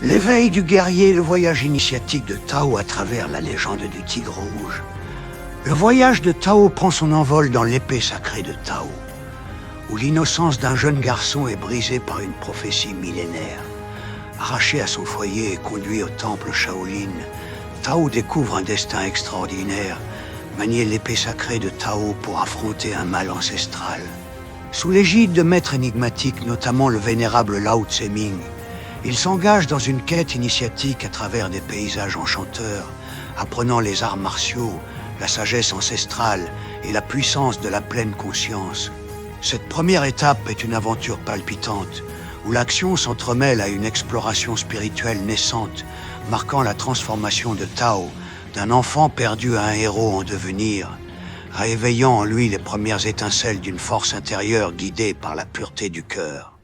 L'éveil du guerrier, le voyage initiatique de Tao à travers la légende du Tigre Rouge. Le voyage de Tao prend son envol dans l'épée sacrée de Tao, où l'innocence d'un jeune garçon est brisée par une prophétie millénaire. Arraché à son foyer et conduit au temple Shaolin, Tao découvre un destin extraordinaire, manier l'épée sacrée de Tao pour affronter un mal ancestral. Sous l'égide de maîtres énigmatiques, notamment le vénérable Lao Tse-Ming, il s'engage dans une quête initiatique à travers des paysages enchanteurs, apprenant les arts martiaux, la sagesse ancestrale et la puissance de la pleine conscience. Cette première étape est une aventure palpitante, où l'action s'entremêle à une exploration spirituelle naissante, marquant la transformation de Tao, d'un enfant perdu à un héros en devenir, réveillant en lui les premières étincelles d'une force intérieure guidée par la pureté du cœur.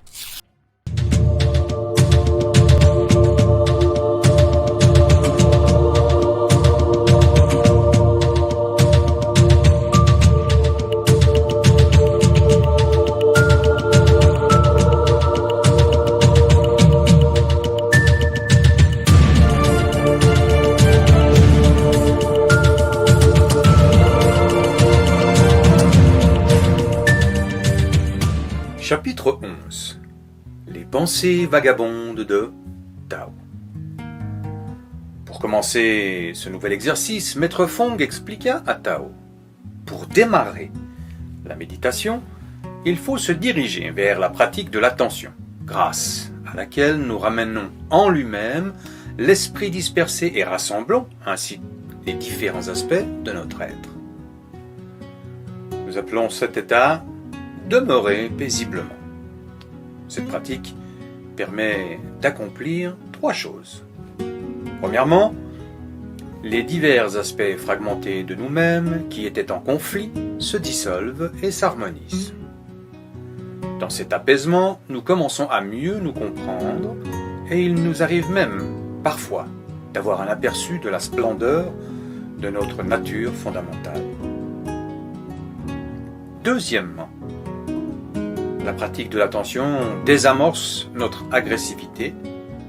Chapitre 11. Les pensées vagabondes de Tao. Pour commencer ce nouvel exercice, Maître Fong expliqua à Tao: pour démarrer la méditation, il faut se diriger vers la pratique de l'attention, grâce à laquelle nous ramenons en lui-même l'esprit dispersé et rassemblons ainsi les différents aspects de notre être. Nous appelons cet état demeurer paisiblement. Cette pratique permet d'accomplir 3 choses. Premièrement, les divers aspects fragmentés de nous-mêmes qui étaient en conflit se dissolvent et s'harmonisent. Dans cet apaisement, nous commençons à mieux nous comprendre et il nous arrive même, parfois, d'avoir un aperçu de la splendeur de notre nature fondamentale. Deuxièmement, la pratique de l'attention désamorce notre agressivité,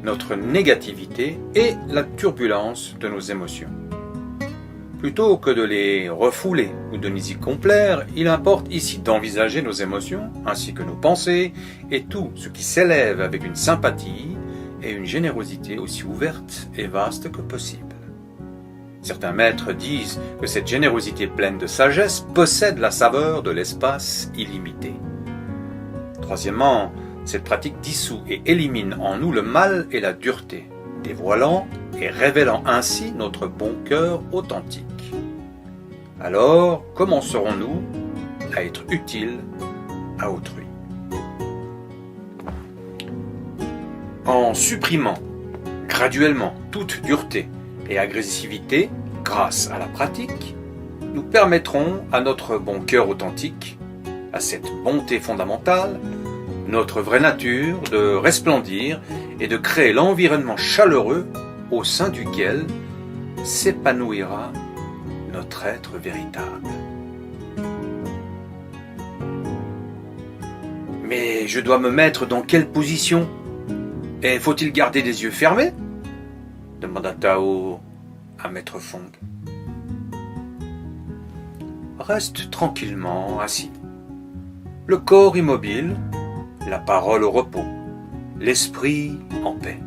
notre négativité et la turbulence de nos émotions. Plutôt que de les refouler ou de nous y complaire, il importe ici d'envisager nos émotions ainsi que nos pensées et tout ce qui s'élève avec une sympathie et une générosité aussi ouverte et vaste que possible. Certains maîtres disent que cette générosité pleine de sagesse possède la saveur de l'espace illimité. Troisièmement, cette pratique dissout et élimine en nous le mal et la dureté, dévoilant et révélant ainsi notre bon cœur authentique. Alors, commencerons-nous à être utiles à autrui. En supprimant graduellement toute dureté et agressivité grâce à la pratique, nous permettrons à notre bon cœur authentique, à cette bonté fondamentale, notre vraie nature, de resplendir et de créer l'environnement chaleureux au sein duquel s'épanouira notre être véritable. Mais je dois me mettre dans quelle position? Et faut-il garder les yeux fermés? Demanda Tao à Maître Fong. Reste tranquillement assis. Le corps immobile, la parole au repos, l'esprit en paix.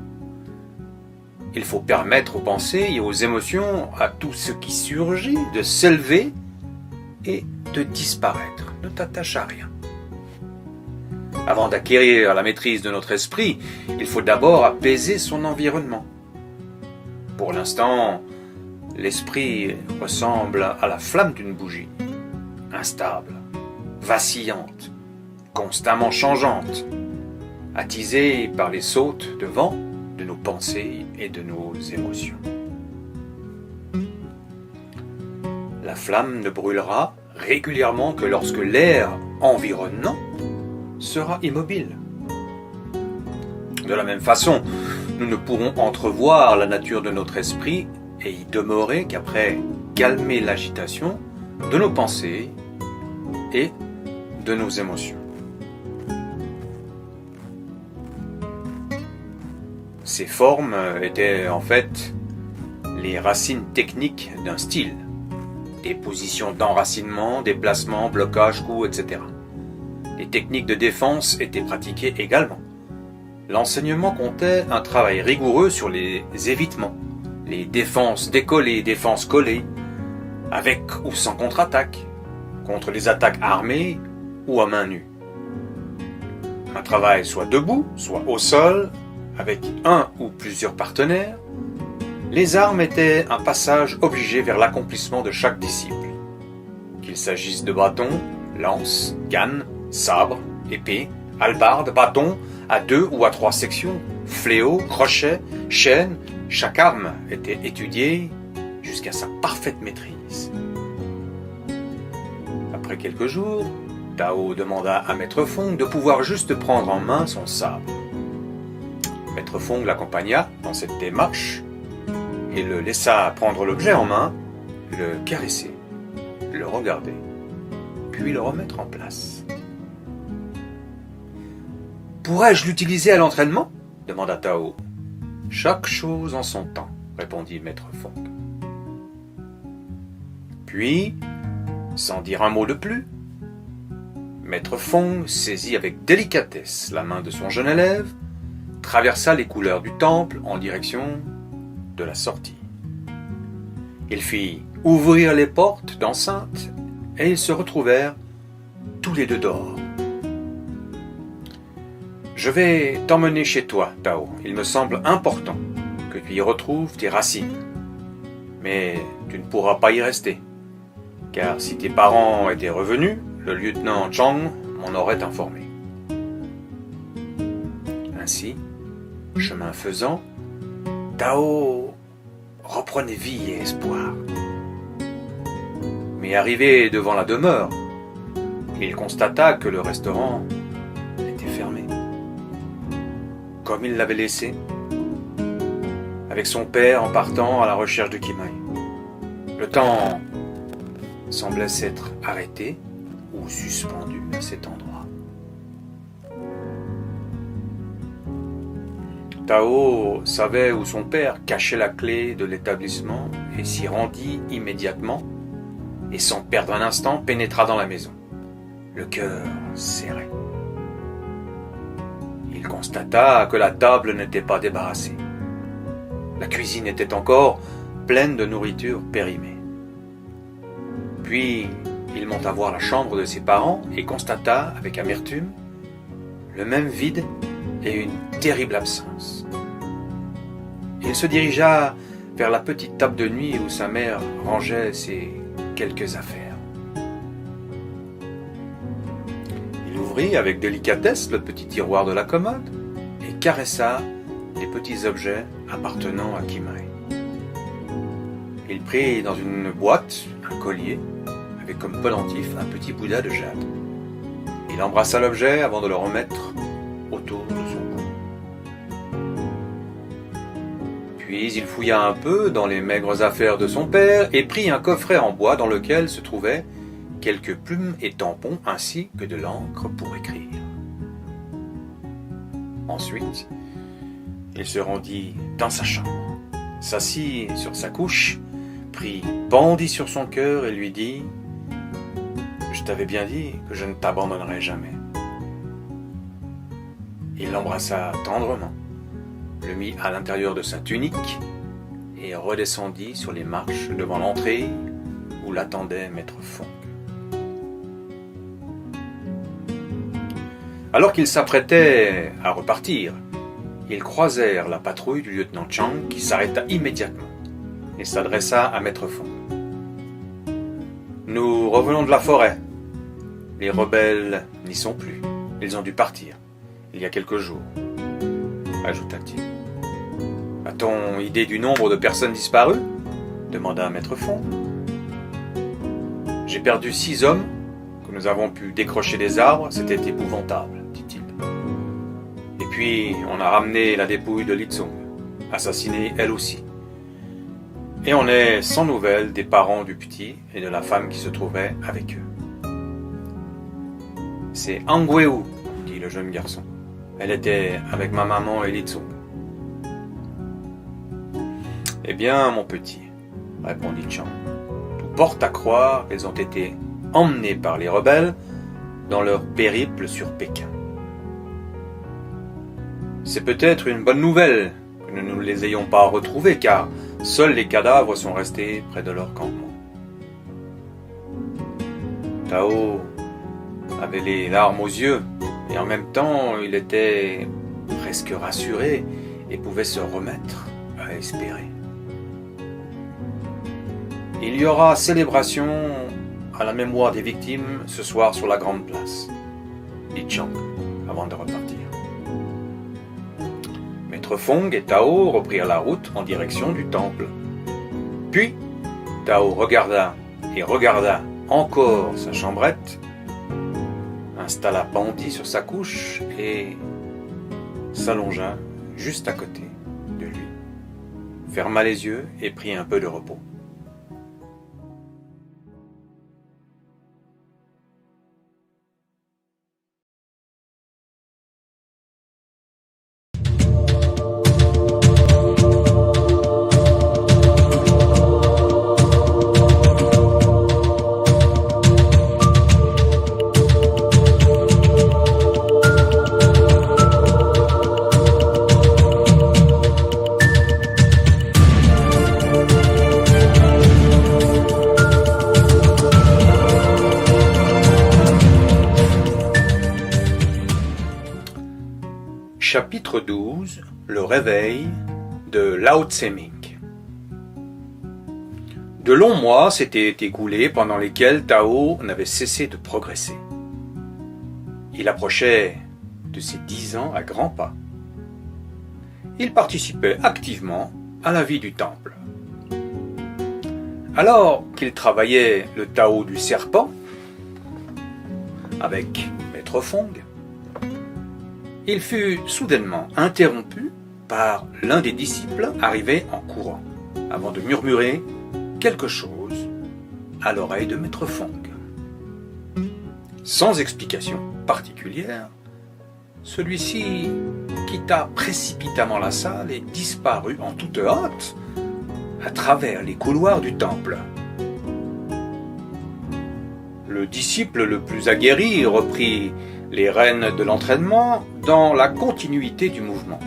Il faut permettre aux pensées et aux émotions, à tout ce qui surgit, de s'élever et de disparaître. Ne t'attache à rien. Avant d'acquérir la maîtrise de notre esprit, il faut d'abord apaiser son environnement. Pour l'instant, l'esprit ressemble à la flamme d'une bougie, instable, vacillante, constamment changeante, attisée par les sautes de vent de nos pensées et de nos émotions. La flamme ne brûlera régulièrement que lorsque l'air environnant sera immobile. De la même façon, nous ne pourrons entrevoir la nature de notre esprit et y demeurer qu'après calmer l'agitation de nos pensées et de nos émotions. Ces formes étaient en fait les racines techniques d'un style. Des positions d'enracinement, déplacement, blocage, coup, etc. Les techniques de défense étaient pratiquées également. L'enseignement comptait un travail rigoureux sur les évitements, les défenses décollées, défenses collées, avec ou sans contre-attaque, contre les attaques armées ou à main nue. Un travail soit debout, soit au sol, avec un ou plusieurs partenaires. Les armes étaient un passage obligé vers l'accomplissement de chaque disciple. Qu'il s'agisse de bâton, lance, canne, sabre, épée, hallebarde, bâton, à 2 ou à 3 sections, fléau, crochet, chaîne, chaque arme était étudiée jusqu'à sa parfaite maîtrise. Après quelques jours, Tao demanda à Maître Fong de pouvoir juste prendre en main son sabre. Maître Fong l'accompagna dans cette démarche et le laissa prendre l'objet en main, le caresser, le regarder, puis le remettre en place. « Pourrais-je l'utiliser à l'entraînement » demanda Tao. « Chaque chose en son temps » répondit Maître Fong. Puis, sans dire un mot de plus, Maître Fong saisit avec délicatesse la main de son jeune élève, traversa les couleurs du temple en direction de la sortie. Il fit ouvrir les portes d'enceinte et ils se retrouvèrent tous les deux dehors. « Je vais t'emmener chez toi, Tao. Il me semble important que tu y retrouves tes racines. Mais tu ne pourras pas y rester, car si tes parents étaient revenus, le lieutenant Chang m'en aurait informé. » Ainsi, chemin faisant, Tao reprenait vie et espoir. Mais arrivé devant la demeure, il constata que le restaurant était fermé, comme il l'avait laissé, avec son père en partant à la recherche de Kimai. Le temps semblait s'être arrêté ou suspendu à cet endroit. Tao savait où son père cachait la clé de l'établissement et s'y rendit immédiatement et sans perdre un instant pénétra dans la maison, le cœur serré. Il constata que la table n'était pas débarrassée. La cuisine était encore pleine de nourriture périmée. Puis il monta voir la chambre de ses parents et constata avec amertume le même vide et une terrible absence. Il se dirigea vers la petite table de nuit où sa mère rangeait ses quelques affaires. Il ouvrit avec délicatesse le petit tiroir de la commode et caressa les petits objets appartenant à Kimai. Il prit dans une boîte un collier avec comme pendentif un petit Bouddha de jade. Il embrassa l'objet avant de le remettre autour de son cou. Puis il fouilla un peu dans les maigres affaires de son père et prit un coffret en bois dans lequel se trouvaient quelques plumes et tampons ainsi que de l'encre pour écrire. Ensuite, il se rendit dans sa chambre, s'assit sur sa couche, prit Bandit sur son cœur et lui dit « Je t'avais bien dit que je ne t'abandonnerai jamais. » Il l'embrassa tendrement, le mit à l'intérieur de sa tunique et redescendit sur les marches devant l'entrée où l'attendait Maître Fong. Alors qu'ils s'apprêtaient à repartir, ils croisèrent la patrouille du lieutenant Chang qui s'arrêta immédiatement et s'adressa à Maître Fong. « Nous revenons de la forêt. Les rebelles n'y sont plus. Ils ont dû partir, il y a quelques jours, » ajouta-t-il. « A-t-on idée du nombre de personnes disparues » demanda Maître Fong. « J'ai perdu 6 hommes que nous avons pu décrocher des arbres, c'était épouvantable, dit-il. Et puis, on a ramené la dépouille de Li Tsung, assassinée elle aussi. Et on est sans nouvelles des parents du petit et de la femme qui se trouvait avec eux. C'est Ang Wei-wu, dit le jeune garçon. Elle était avec ma maman et Li Tsung. Eh bien, mon petit, répondit Chang, tout porte à croire qu'elles ont été emmenées par les rebelles dans leur périple sur Pékin. C'est peut-être une bonne nouvelle que nous ne les ayons pas retrouvées, car seuls les cadavres sont restés près de leur campement. Tao avait les larmes aux yeux, et en même temps il était presque rassuré et pouvait se remettre à espérer. Il y aura célébration à la mémoire des victimes ce soir sur la grande place, dit Chang avant de repartir. Maître Fong et Tao reprirent la route en direction du temple. Puis, Tao regarda et regarda encore sa chambrette, installa Pandi sur sa couche et s'allongea juste à côté de lui, ferma les yeux et prit un peu de repos. Chapitre 12. Le réveil de Lao Tse-Ming. De longs mois s'étaient écoulés pendant lesquels Tao n'avait cessé de progresser. Il approchait de ses 10 ans à grands pas. Il participait activement à la vie du temple. Alors qu'il travaillait le Tao du serpent avec Maître Fong, il fut soudainement interrompu par l'un des disciples arrivé en courant, avant de murmurer quelque chose à l'oreille de Maître Fong. Sans explication particulière, celui-ci quitta précipitamment la salle et disparut en toute hâte à travers les couloirs du temple. Le disciple le plus aguerri reprit les rênes de l'entraînement dans la continuité du mouvement.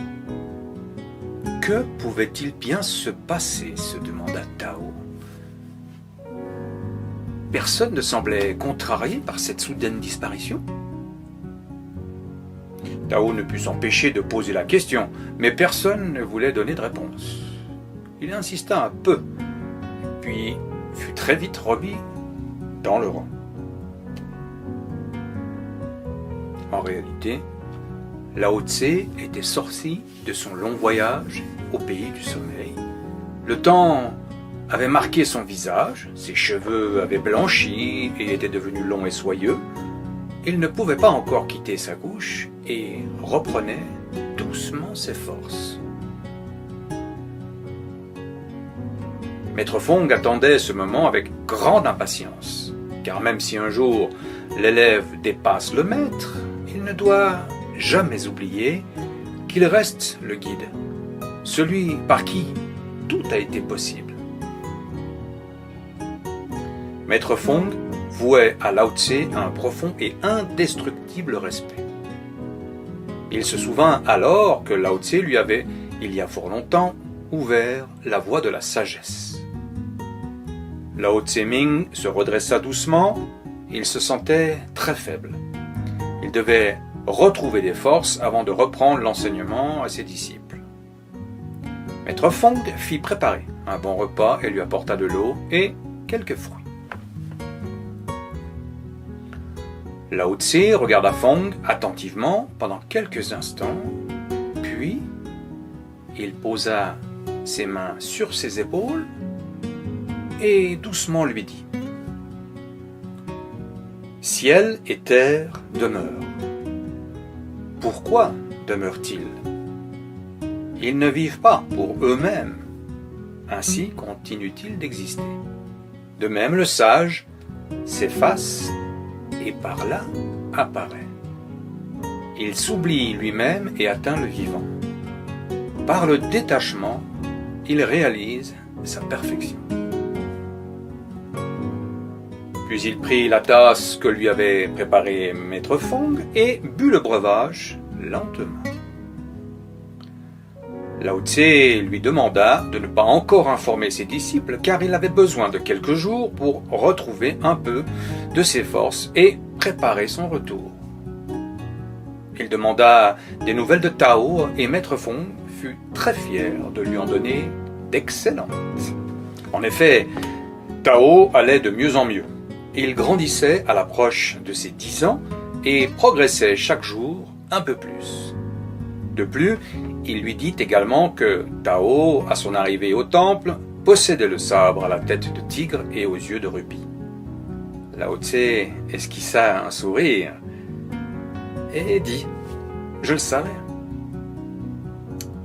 Que pouvait-il bien se passer, se demanda Tao. Personne ne semblait contrarié par cette soudaine disparition. Tao ne put s'empêcher de poser la question, mais personne ne voulait donner de réponse. Il insista un peu, puis fut très vite remis dans le rang. En réalité, Lao Tse était sorti de son long voyage au pays du sommeil. Le temps avait marqué son visage, ses cheveux avaient blanchi et étaient devenus longs et soyeux. Il ne pouvait pas encore quitter sa couche et reprenait doucement ses forces. Maître Fong attendait ce moment avec grande impatience, car même si un jour l'élève dépasse le maître, il ne doit jamais oublier qu'il reste le guide, celui par qui tout a été possible. Maître Fong vouait à Lao Tse un profond et indestructible respect. Il se souvint alors que Lao Tse lui avait, il y a fort longtemps, ouvert la voie de la sagesse. Lao Tse-Ming se redressa doucement, il se sentait très faible. Il devait retrouver des forces avant de reprendre l'enseignement à ses disciples. Maître Fong fit préparer un bon repas et lui apporta de l'eau et quelques fruits. Lao Tse regarda Fong attentivement pendant quelques instants, puis il posa ses mains sur ses épaules et doucement lui dit : « Ciel et terre demeurent. Pourquoi demeurent-ils ? Ils ne vivent pas pour eux-mêmes. Ainsi continuent-ils d'exister. De même, le sage s'efface et par là apparaît. Il s'oublie lui-même et atteint le vivant. Par le détachement, il réalise sa perfection. Puis il prit la tasse que lui avait préparée Maître Fong et but le breuvage lentement. Lao Tse lui demanda de ne pas encore informer ses disciples car il avait besoin de quelques jours pour retrouver un peu de ses forces et préparer son retour. Il demanda des nouvelles de Tao et Maître Fong fut très fier de lui en donner d'excellentes. En effet, Tao allait de mieux en mieux. Il grandissait à l'approche de ses 10 ans et progressait chaque jour un peu plus. De plus, il lui dit également que Tao, à son arrivée au temple, possédait le sabre à la tête de tigre et aux yeux de rubis. Lao Tse esquissa un sourire et dit « Je le savais ».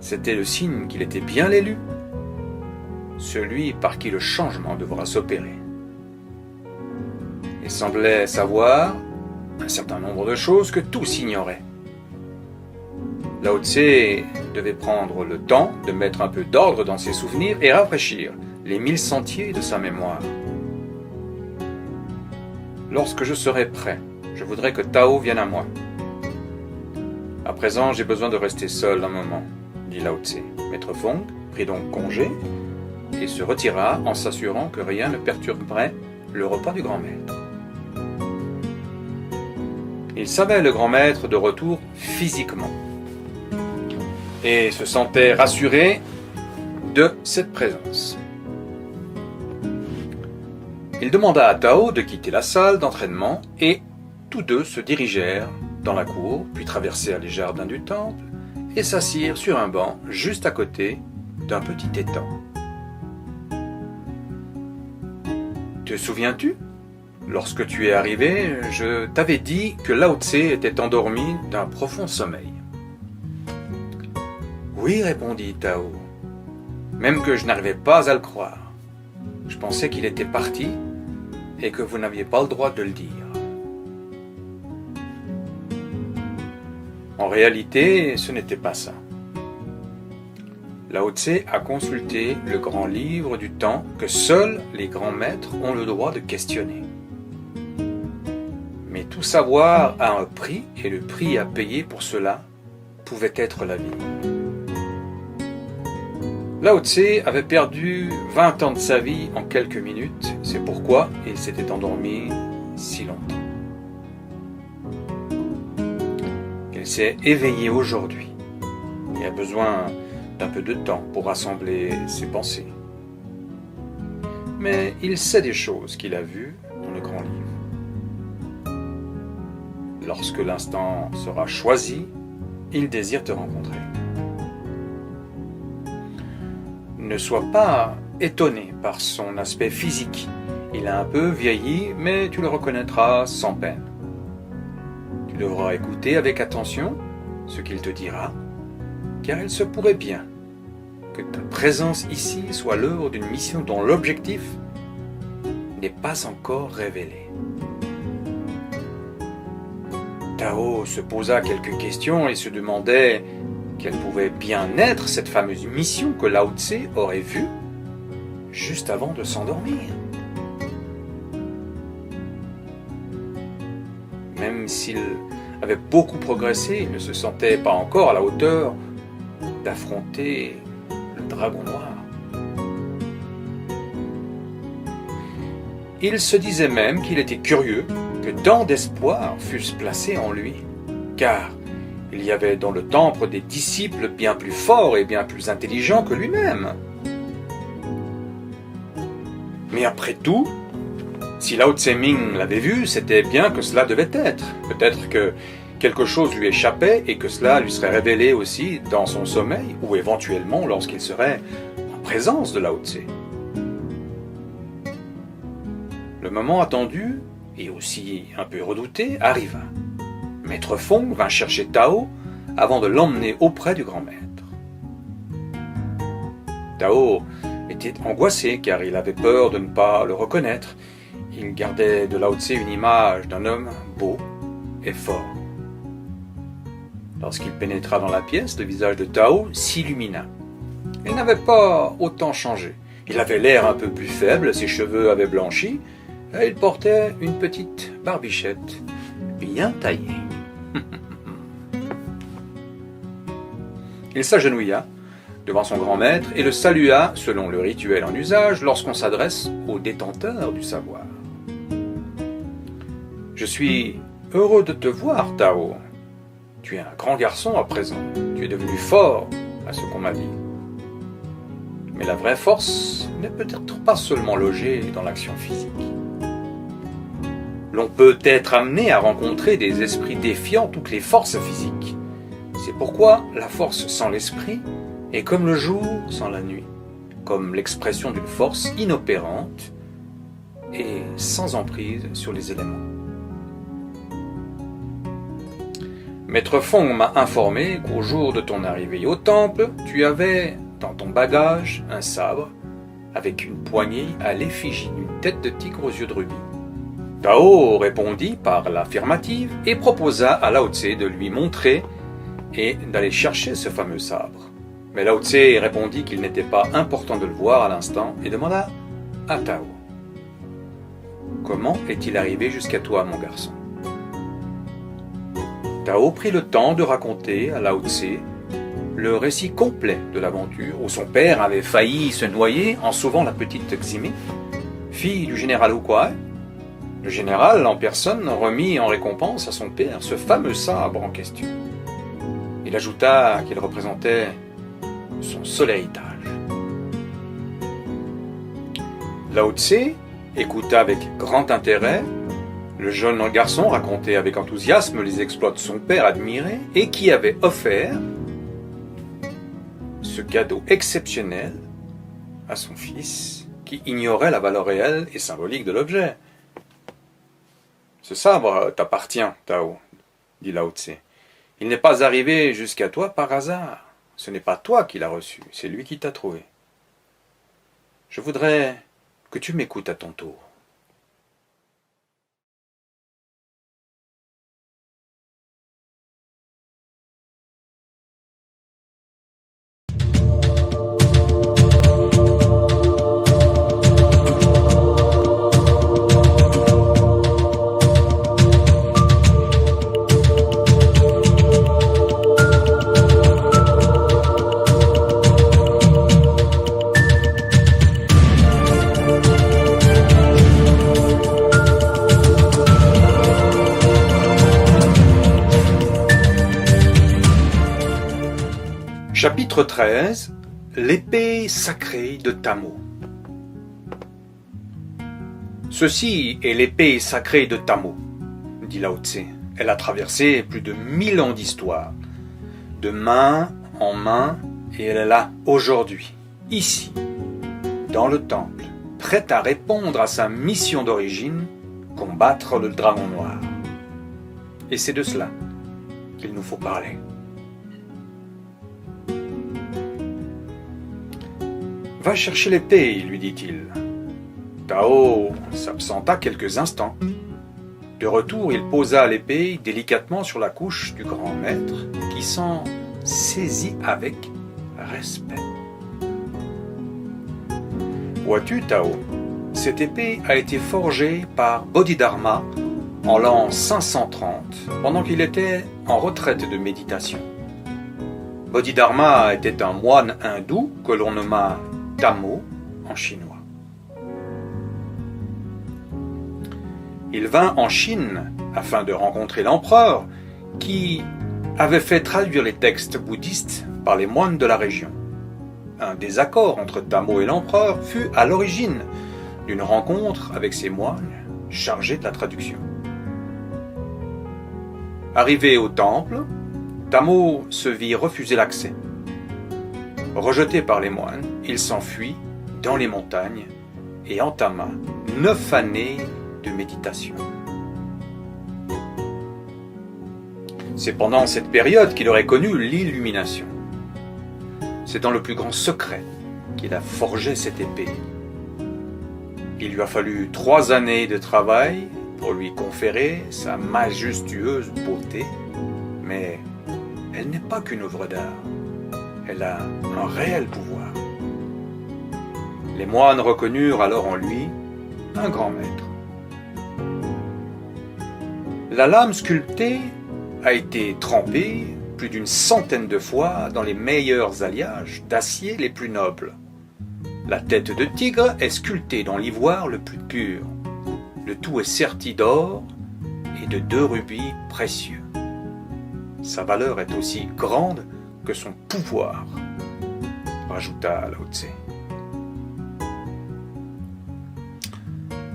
C'était le signe qu'il était bien l'élu, celui par qui le changement devra s'opérer. Il semblait savoir un certain nombre de choses que tous ignoraient. Lao Tse devait prendre le temps de mettre un peu d'ordre dans ses souvenirs et rafraîchir les 1000 sentiers de sa mémoire. Lorsque je serai prêt, je voudrais que Tao vienne à moi. À présent, j'ai besoin de rester seul un moment, dit Lao Tse. Maître Fong prit donc congé et se retira en s'assurant que rien ne perturberait le repas du grand maître. Il savait le grand maître de retour physiquement et se sentait rassuré de cette présence. Il demanda à Tao de quitter la salle d'entraînement et tous deux se dirigèrent dans la cour, puis traversèrent les jardins du temple et s'assirent sur un banc juste à côté d'un petit étang. Te souviens-tu? Lorsque tu es arrivé, je t'avais dit que Lao Tse était endormi d'un profond sommeil. Oui, répondit Tao, même que je n'arrivais pas à le croire. Je pensais qu'il était parti et que vous n'aviez pas le droit de le dire. En réalité, ce n'était pas ça. Lao Tse a consulté le grand livre du temps que seuls les grands maîtres ont le droit de questionner. Mais tout savoir a un prix et le prix à payer pour cela pouvait être la vie. Lao Tse avait perdu 20 ans de sa vie en quelques minutes, c'est pourquoi il s'était endormi si longtemps. Il s'est éveillé aujourd'hui. Il a besoin d'un peu de temps pour rassembler ses pensées. Mais il sait des choses qu'il a vues dans le grand livre. Lorsque l'instant sera choisi, il désire te rencontrer. Ne sois pas étonné par son aspect physique. Il a un peu vieilli, mais tu le reconnaîtras sans peine. Tu devras écouter avec attention ce qu'il te dira, car il se pourrait bien que ta présence ici soit l'œuvre d'une mission dont l'objectif n'est pas encore révélé. Tao se posa quelques questions et se demandait quelle pouvait bien être cette fameuse mission que Lao Tse aurait vue juste avant de s'endormir. Même s'il avait beaucoup progressé, il ne se sentait pas encore à la hauteur d'affronter le dragon noir. Il se disait même qu'il était curieux que tant d'espoir fussent placés en lui, car il y avait dans le temple des disciples bien plus forts et bien plus intelligents que lui-même. Mais après tout, si Lao Tse Ming l'avait vu, c'était bien que cela devait être. Peut-être que quelque chose lui échappait et que cela lui serait révélé aussi dans son sommeil ou éventuellement lorsqu'il serait en présence de Lao Tse. Le moment attendu et aussi un peu redouté arriva. Maître Fong vint chercher Tao avant de l'emmener auprès du grand maître. Tao était angoissé car il avait peur de ne pas le reconnaître. Il gardait de Lao Tse une image d'un homme beau et fort. Lorsqu'il pénétra dans la pièce, le visage de Tao s'illumina. il n'avait pas autant changé. Il avait l'air un peu plus faible, ses cheveux avaient blanchi, et il portait une petite barbichette bien taillée. Il s'agenouilla devant son grand maître et le salua selon le rituel en usage lorsqu'on s'adresse au détenteur du savoir. « Je suis heureux de te voir, Tao. Tu es un grand garçon à présent. Tu es devenu fort à ce qu'on m'a dit. Mais la vraie force n'est peut-être pas seulement logée dans l'action physique. L'on peut être amené à rencontrer des esprits défiant toutes les forces physiques. C'est pourquoi la force sans l'esprit est comme le jour sans la nuit, comme l'expression d'une force inopérante et sans emprise sur les éléments. Maître Fong m'a informé qu'au jour de ton arrivée au temple, tu avais dans ton bagage un sabre avec une poignée à l'effigie d'une tête de tigre aux yeux de rubis. Tao répondit par l'affirmative et proposa à Lao Tse de lui montrer et d'aller chercher ce fameux sabre. Mais Lao Tse répondit qu'il n'était pas important de le voir à l'instant et demanda à Tao: « Comment est-il arrivé jusqu'à toi, mon garçon ?» Tao prit le temps de raconter à Lao Tse le récit complet de l'aventure où son père avait failli se noyer en sauvant la petite Xime, fille du général Hukuai. Le général en personne remit en récompense à son père ce fameux sabre en question. Il ajouta qu'il représentait son seul héritage. Lao Tse écouta avec grand intérêt le jeune garçon raconter avec enthousiasme les exploits de son père admiré et qui avait offert ce cadeau exceptionnel à son fils qui ignorait la valeur réelle et symbolique de l'objet. « Ce sabre t'appartient, Tao, dit Lao Tse. Il n'est pas arrivé jusqu'à toi par hasard. Ce n'est pas toi qui l'as reçu, c'est lui qui t'a trouvé. Je voudrais que tu m'écoutes à ton tour. Chapitre 13. L'épée sacrée de Tamo. Ceci est l'épée sacrée de Tamo, dit Lao Tse. Elle a traversé plus de 1000 ans d'histoire, de main en main, et elle est là aujourd'hui, ici, dans le temple, prête à répondre à sa mission d'origine, combattre le dragon noir. Et c'est de cela qu'il nous faut parler. Va chercher l'épée, lui dit-il. Tao s'absenta quelques instants. De retour, il posa l'épée délicatement sur la couche du grand maître, qui s'en saisit avec respect. Vois-tu, Tao, cette épée a été forgée par Bodhidharma en l'an 530, pendant qu'il était en retraite de méditation. Bodhidharma était un moine hindou que l'on nomma Tamo en chinois. Il vint en Chine afin de rencontrer l'empereur qui avait fait traduire les textes bouddhistes par les moines de la région. Un désaccord entre Tamo et l'empereur fut à l'origine d'une rencontre avec ces moines chargés de la traduction. Arrivé au temple, Tamo se vit refuser l'accès. Rejeté par les moines, il s'enfuit dans les montagnes et entama 9 années de méditation. C'est pendant cette période qu'il aurait connu l'illumination. C'est dans le plus grand secret qu'il a forgé cette épée. Il lui a fallu 3 années de travail pour lui conférer sa majestueuse beauté, mais elle n'est pas qu'une œuvre d'art. Elle a un réel pouvoir. Les moines reconnurent alors en lui un grand maître. La lame sculptée a été trempée plus d'une centaine de fois dans les meilleurs alliages d'acier les plus nobles. La tête de tigre est sculptée dans l'ivoire le plus pur. Le tout est serti d'or et de 2 rubis précieux. Sa valeur est aussi grande que son pouvoir, rajouta Lao Tse.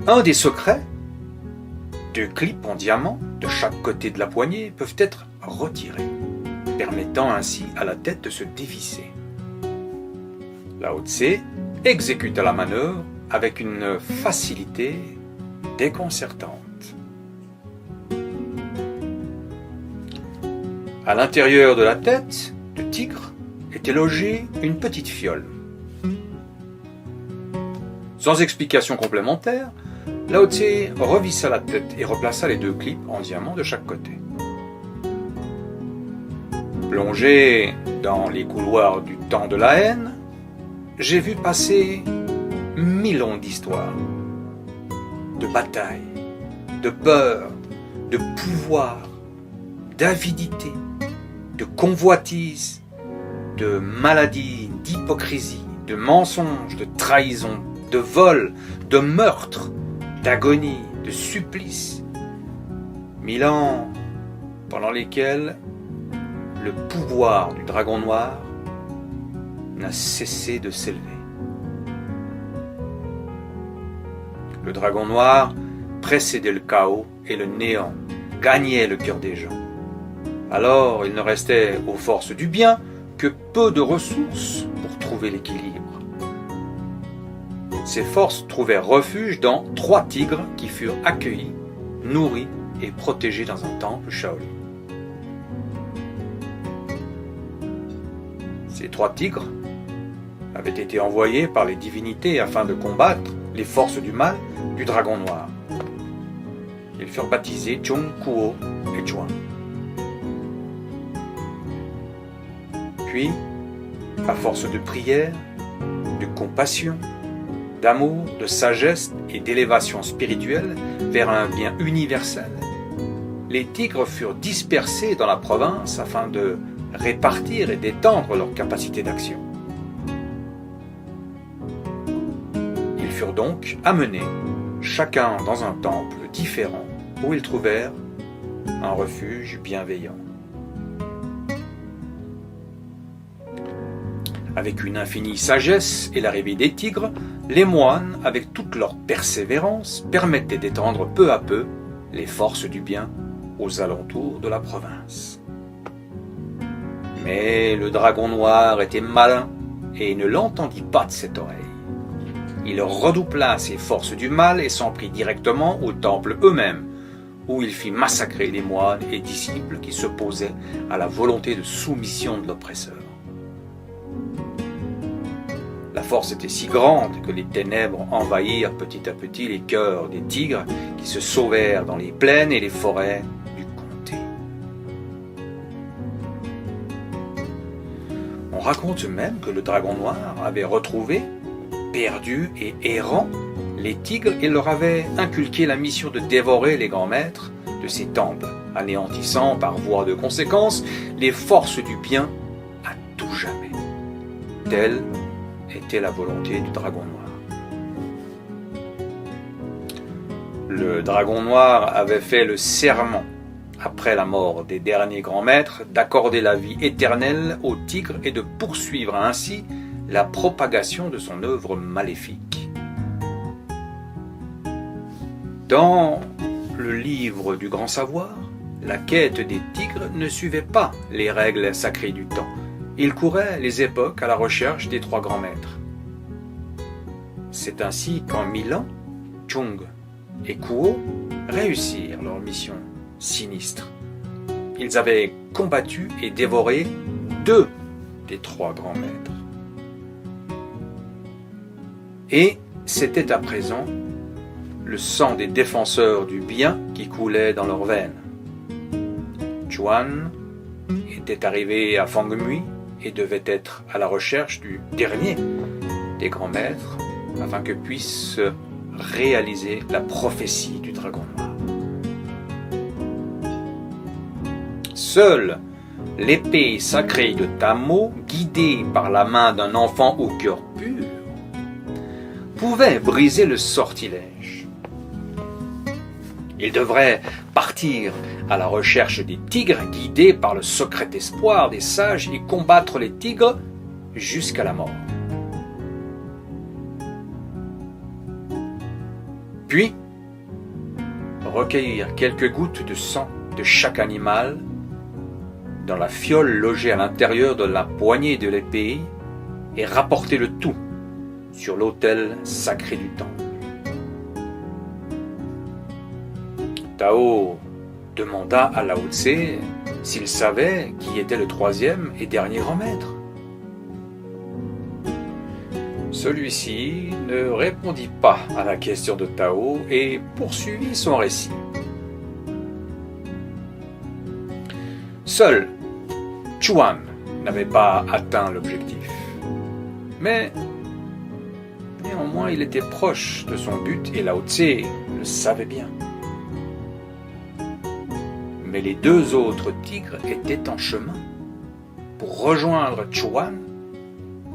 Un des secrets, 2 clips en diamant de chaque côté de la poignée peuvent être retirés, permettant ainsi à la tête de se dévisser. Lao Tse exécuta la manœuvre avec une facilité déconcertante. À l'intérieur de la tête de tigre était logée une petite fiole. Sans explication complémentaire, Lao Tse revissa la tête et replaça les 2 clips en diamant de chaque côté. Plongé dans les couloirs du temps de la haine, j'ai vu passer 1000 ans d'histoire, de batailles, de peur, de pouvoir, d'avidité, de convoitise, de maladie, d'hypocrisie, de mensonge, de trahison, de vol, de meurtre, d'agonie, de supplice. 1000 ans pendant lesquels le pouvoir du dragon noir n'a cessé de s'élever. Le dragon noir précédait le chaos et le néant, gagnait le cœur des gens. Alors il ne restait aux forces du bien que peu de ressources pour trouver l'équilibre. Ces forces trouvèrent refuge dans 3 tigres qui furent accueillis, nourris et protégés dans un temple Shaolin. Ces 3 tigres avaient été envoyés par les divinités afin de combattre les forces du mal du dragon noir. Ils furent baptisés Chung, Kuo et Chuan. Puis, à force de prière, de compassion, d'amour, de sagesse et d'élévation spirituelle vers un bien universel, les tigres furent dispersés dans la province afin de répartir et d'étendre leurs capacités d'action. Ils furent donc amenés, chacun dans un temple différent, où ils trouvèrent un refuge bienveillant. Avec une infinie sagesse et l'arrivée des tigres, les moines, avec toute leur persévérance, permettaient d'étendre peu à peu les forces du bien aux alentours de la province. Mais le dragon noir était malin et ne l'entendit pas de cette oreille. Il redoubla ses forces du mal et s'en prit directement aux temples eux-mêmes, où il fit massacrer les moines et disciples qui s'opposaient à la volonté de soumission de l'oppresseur. La force était si grande que les ténèbres envahirent petit à petit les cœurs des tigres qui se sauvèrent dans les plaines et les forêts du comté. On raconte même que le dragon noir avait retrouvé, perdus et errants, les tigres et leur avait inculqué la mission de dévorer les grands maîtres de ces temples, anéantissant par voie de conséquence les forces du bien à tout jamais. Telle était la volonté du dragon noir. Le dragon noir avait fait le serment, après la mort des derniers grands maîtres, d'accorder la vie éternelle aux tigres et de poursuivre ainsi la propagation de son œuvre maléfique. Dans le livre du Grand Savoir, la quête des tigres ne suivait pas les règles sacrées du temps. Il courait les époques à la recherche des 3 grands maîtres. C'est ainsi qu'en 1000 ans, Chung et Kuo réussirent leur mission sinistre. Ils avaient combattu et dévoré 2 des 3 grands maîtres. Et c'était à présent le sang des défenseurs du bien qui coulait dans leurs veines. Chuan était arrivé à Fangmui et devait être à la recherche du dernier des grands maîtres, afin que puisse se réaliser la prophétie du dragon noir. Seule l'épée sacrée de Tamo, guidée par la main d'un enfant au cœur pur, pouvait briser le sortilège. Il devrait partir à la recherche des tigres, guidés par le secret espoir des sages, et combattre les tigres jusqu'à la mort. Puis, recueillir quelques gouttes de sang de chaque animal dans la fiole logée à l'intérieur de la poignée de l'épée et rapporter le tout sur l'autel sacré du temple. Tao demanda à Lao Tse s'il savait qui était le troisième et dernier grand maître. Celui-ci ne répondit pas à la question de Tao et poursuivit son récit. Seul Chuan n'avait pas atteint l'objectif. Mais néanmoins, il était proche de son but et Lao Tse le savait bien. Mais les deux autres tigres étaient en chemin pour rejoindre Chuan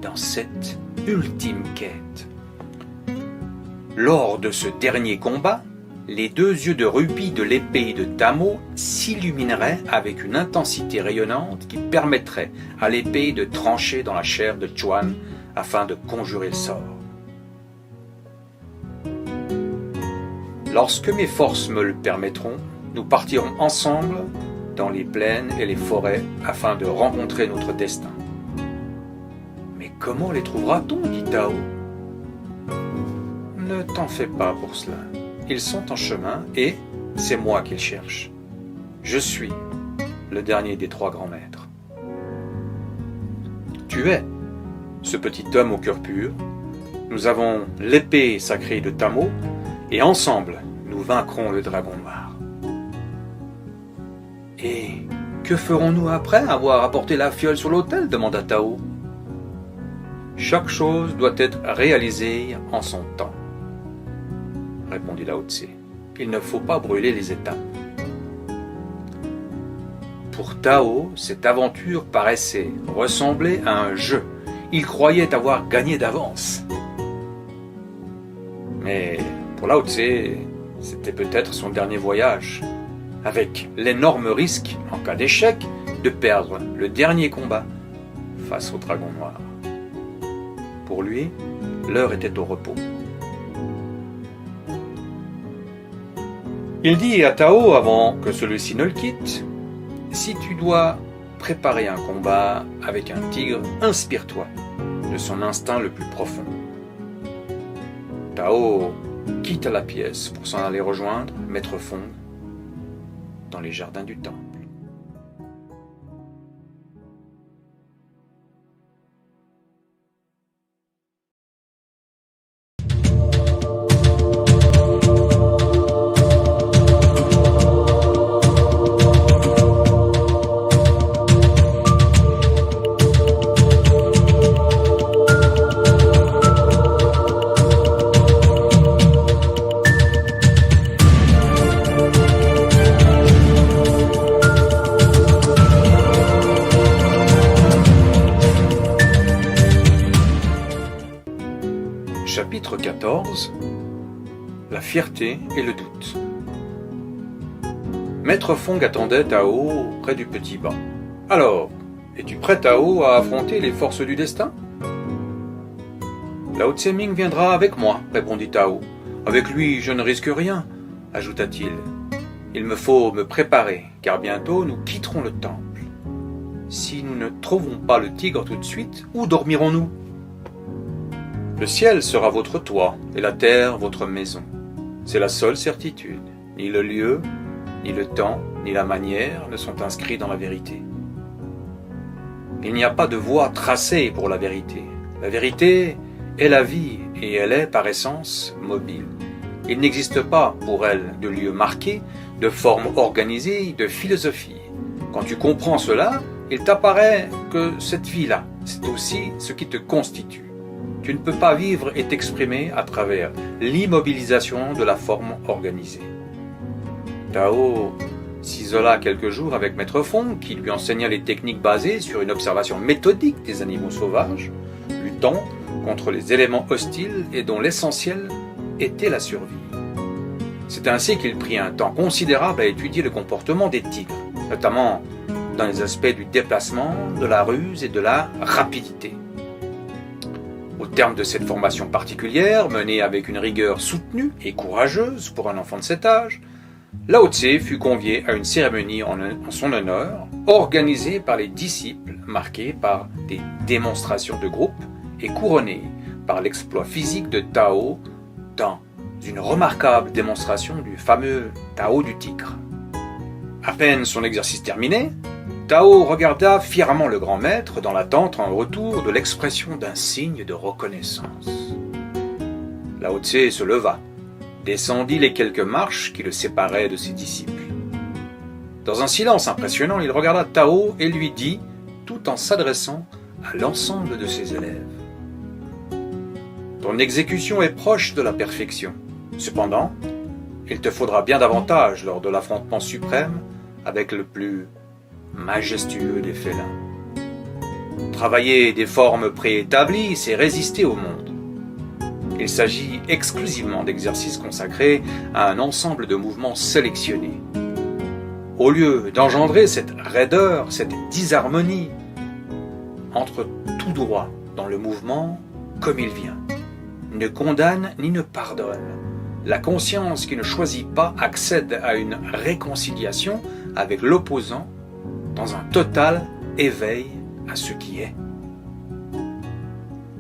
dans cette ultime quête. Lors de ce dernier combat, les deux yeux de rubis de l'épée de Tamo s'illumineraient avec une intensité rayonnante qui permettrait à l'épée de trancher dans la chair de Chuan afin de conjurer le sort. Lorsque mes forces me le permettront, nous partirons ensemble dans les plaines et les forêts afin de rencontrer notre destin. Mais comment les trouvera-t-on, dit Tao. Ne t'en fais pas pour cela. Ils sont en chemin et c'est moi qu'ils cherchent. Je suis le dernier des trois grands maîtres. Tu es ce petit homme au cœur pur. Nous avons l'épée sacrée de Tamo et ensemble, nous vaincrons le dragon noir. Et que ferons-nous après avoir apporté la fiole sur l'autel, demanda Tao. Chaque chose doit être réalisée en son temps, répondit Lao Tse. Il ne faut pas brûler les étapes. Pour Tao, cette aventure paraissait ressembler à un jeu. Il croyait avoir gagné d'avance. Mais pour Lao Tse, c'était peut-être son dernier voyage, avec l'énorme risque, en cas d'échec, de perdre le dernier combat face au dragon noir. Pour lui, l'heure était au repos. Il dit à Tao, avant que celui-ci ne le quitte, « Si tu dois préparer un combat avec un tigre, inspire-toi de son instinct le plus profond. » Tao quitte la pièce pour s'en aller rejoindre Maître Fong dans les jardins du temple. Chapitre 14. La fierté et le doute. Maître Fong attendait Tao près du petit banc. « Alors, es-tu prêt, Tao, à affronter les forces du destin ?»« Lao Tse Ming viendra avec moi, répondit Tao. Avec lui, je ne risque rien, ajouta-t-il. Il me faut me préparer, car bientôt nous quitterons le temple. Si nous ne trouvons pas le tigre tout de suite, où dormirons-nous ? Le ciel sera votre toit, et la terre votre maison. C'est la seule certitude. Ni le lieu, ni le temps, ni la manière ne sont inscrits dans la vérité. Il n'y a pas de voie tracée pour la vérité. La vérité est la vie, et elle est, par essence, mobile. Il n'existe pas, pour elle, de lieu marqué, de forme organisée, de philosophie. Quand tu comprends cela, il t'apparaît que cette vie-là, c'est aussi ce qui te constitue. Tu ne peux pas vivre et t'exprimer à travers l'immobilisation de la forme organisée. Tao s'isola quelques jours avec Maître Fong, qui lui enseigna les techniques basées sur une observation méthodique des animaux sauvages, luttant contre les éléments hostiles et dont l'essentiel était la survie. C'est ainsi qu'il prit un temps considérable à étudier le comportement des tigres, notamment dans les aspects du déplacement, de la ruse et de la rapidité. Au terme de cette formation particulière, menée avec une rigueur soutenue et courageuse pour un enfant de cet âge, Lao Tse fut convié à une cérémonie en son honneur, organisée par les disciples, marquée par des démonstrations de groupe et couronnée par l'exploit physique de Tao dans une remarquable démonstration du fameux Tao du tigre. À peine son exercice terminé, Tao regarda fièrement le grand maître dans l'attente en retour de l'expression d'un signe de reconnaissance. Lao Tse se leva, descendit les quelques marches qui le séparaient de ses disciples. Dans un silence impressionnant, il regarda Tao et lui dit, tout en s'adressant à l'ensemble de ses élèves: « Ton exécution est proche de la perfection. Cependant, il te faudra bien davantage lors de l'affrontement suprême avec le plus majestueux des félins. Travailler des formes préétablies, c'est résister au monde. Il s'agit exclusivement d'exercices consacrés à un ensemble de mouvements sélectionnés. Au lieu d'engendrer cette raideur, cette disharmonie, entre tout droit dans le mouvement comme il vient, ne condamne ni ne pardonne. La conscience qui ne choisit pas accède à une réconciliation avec l'opposant dans un total éveil à ce qui est.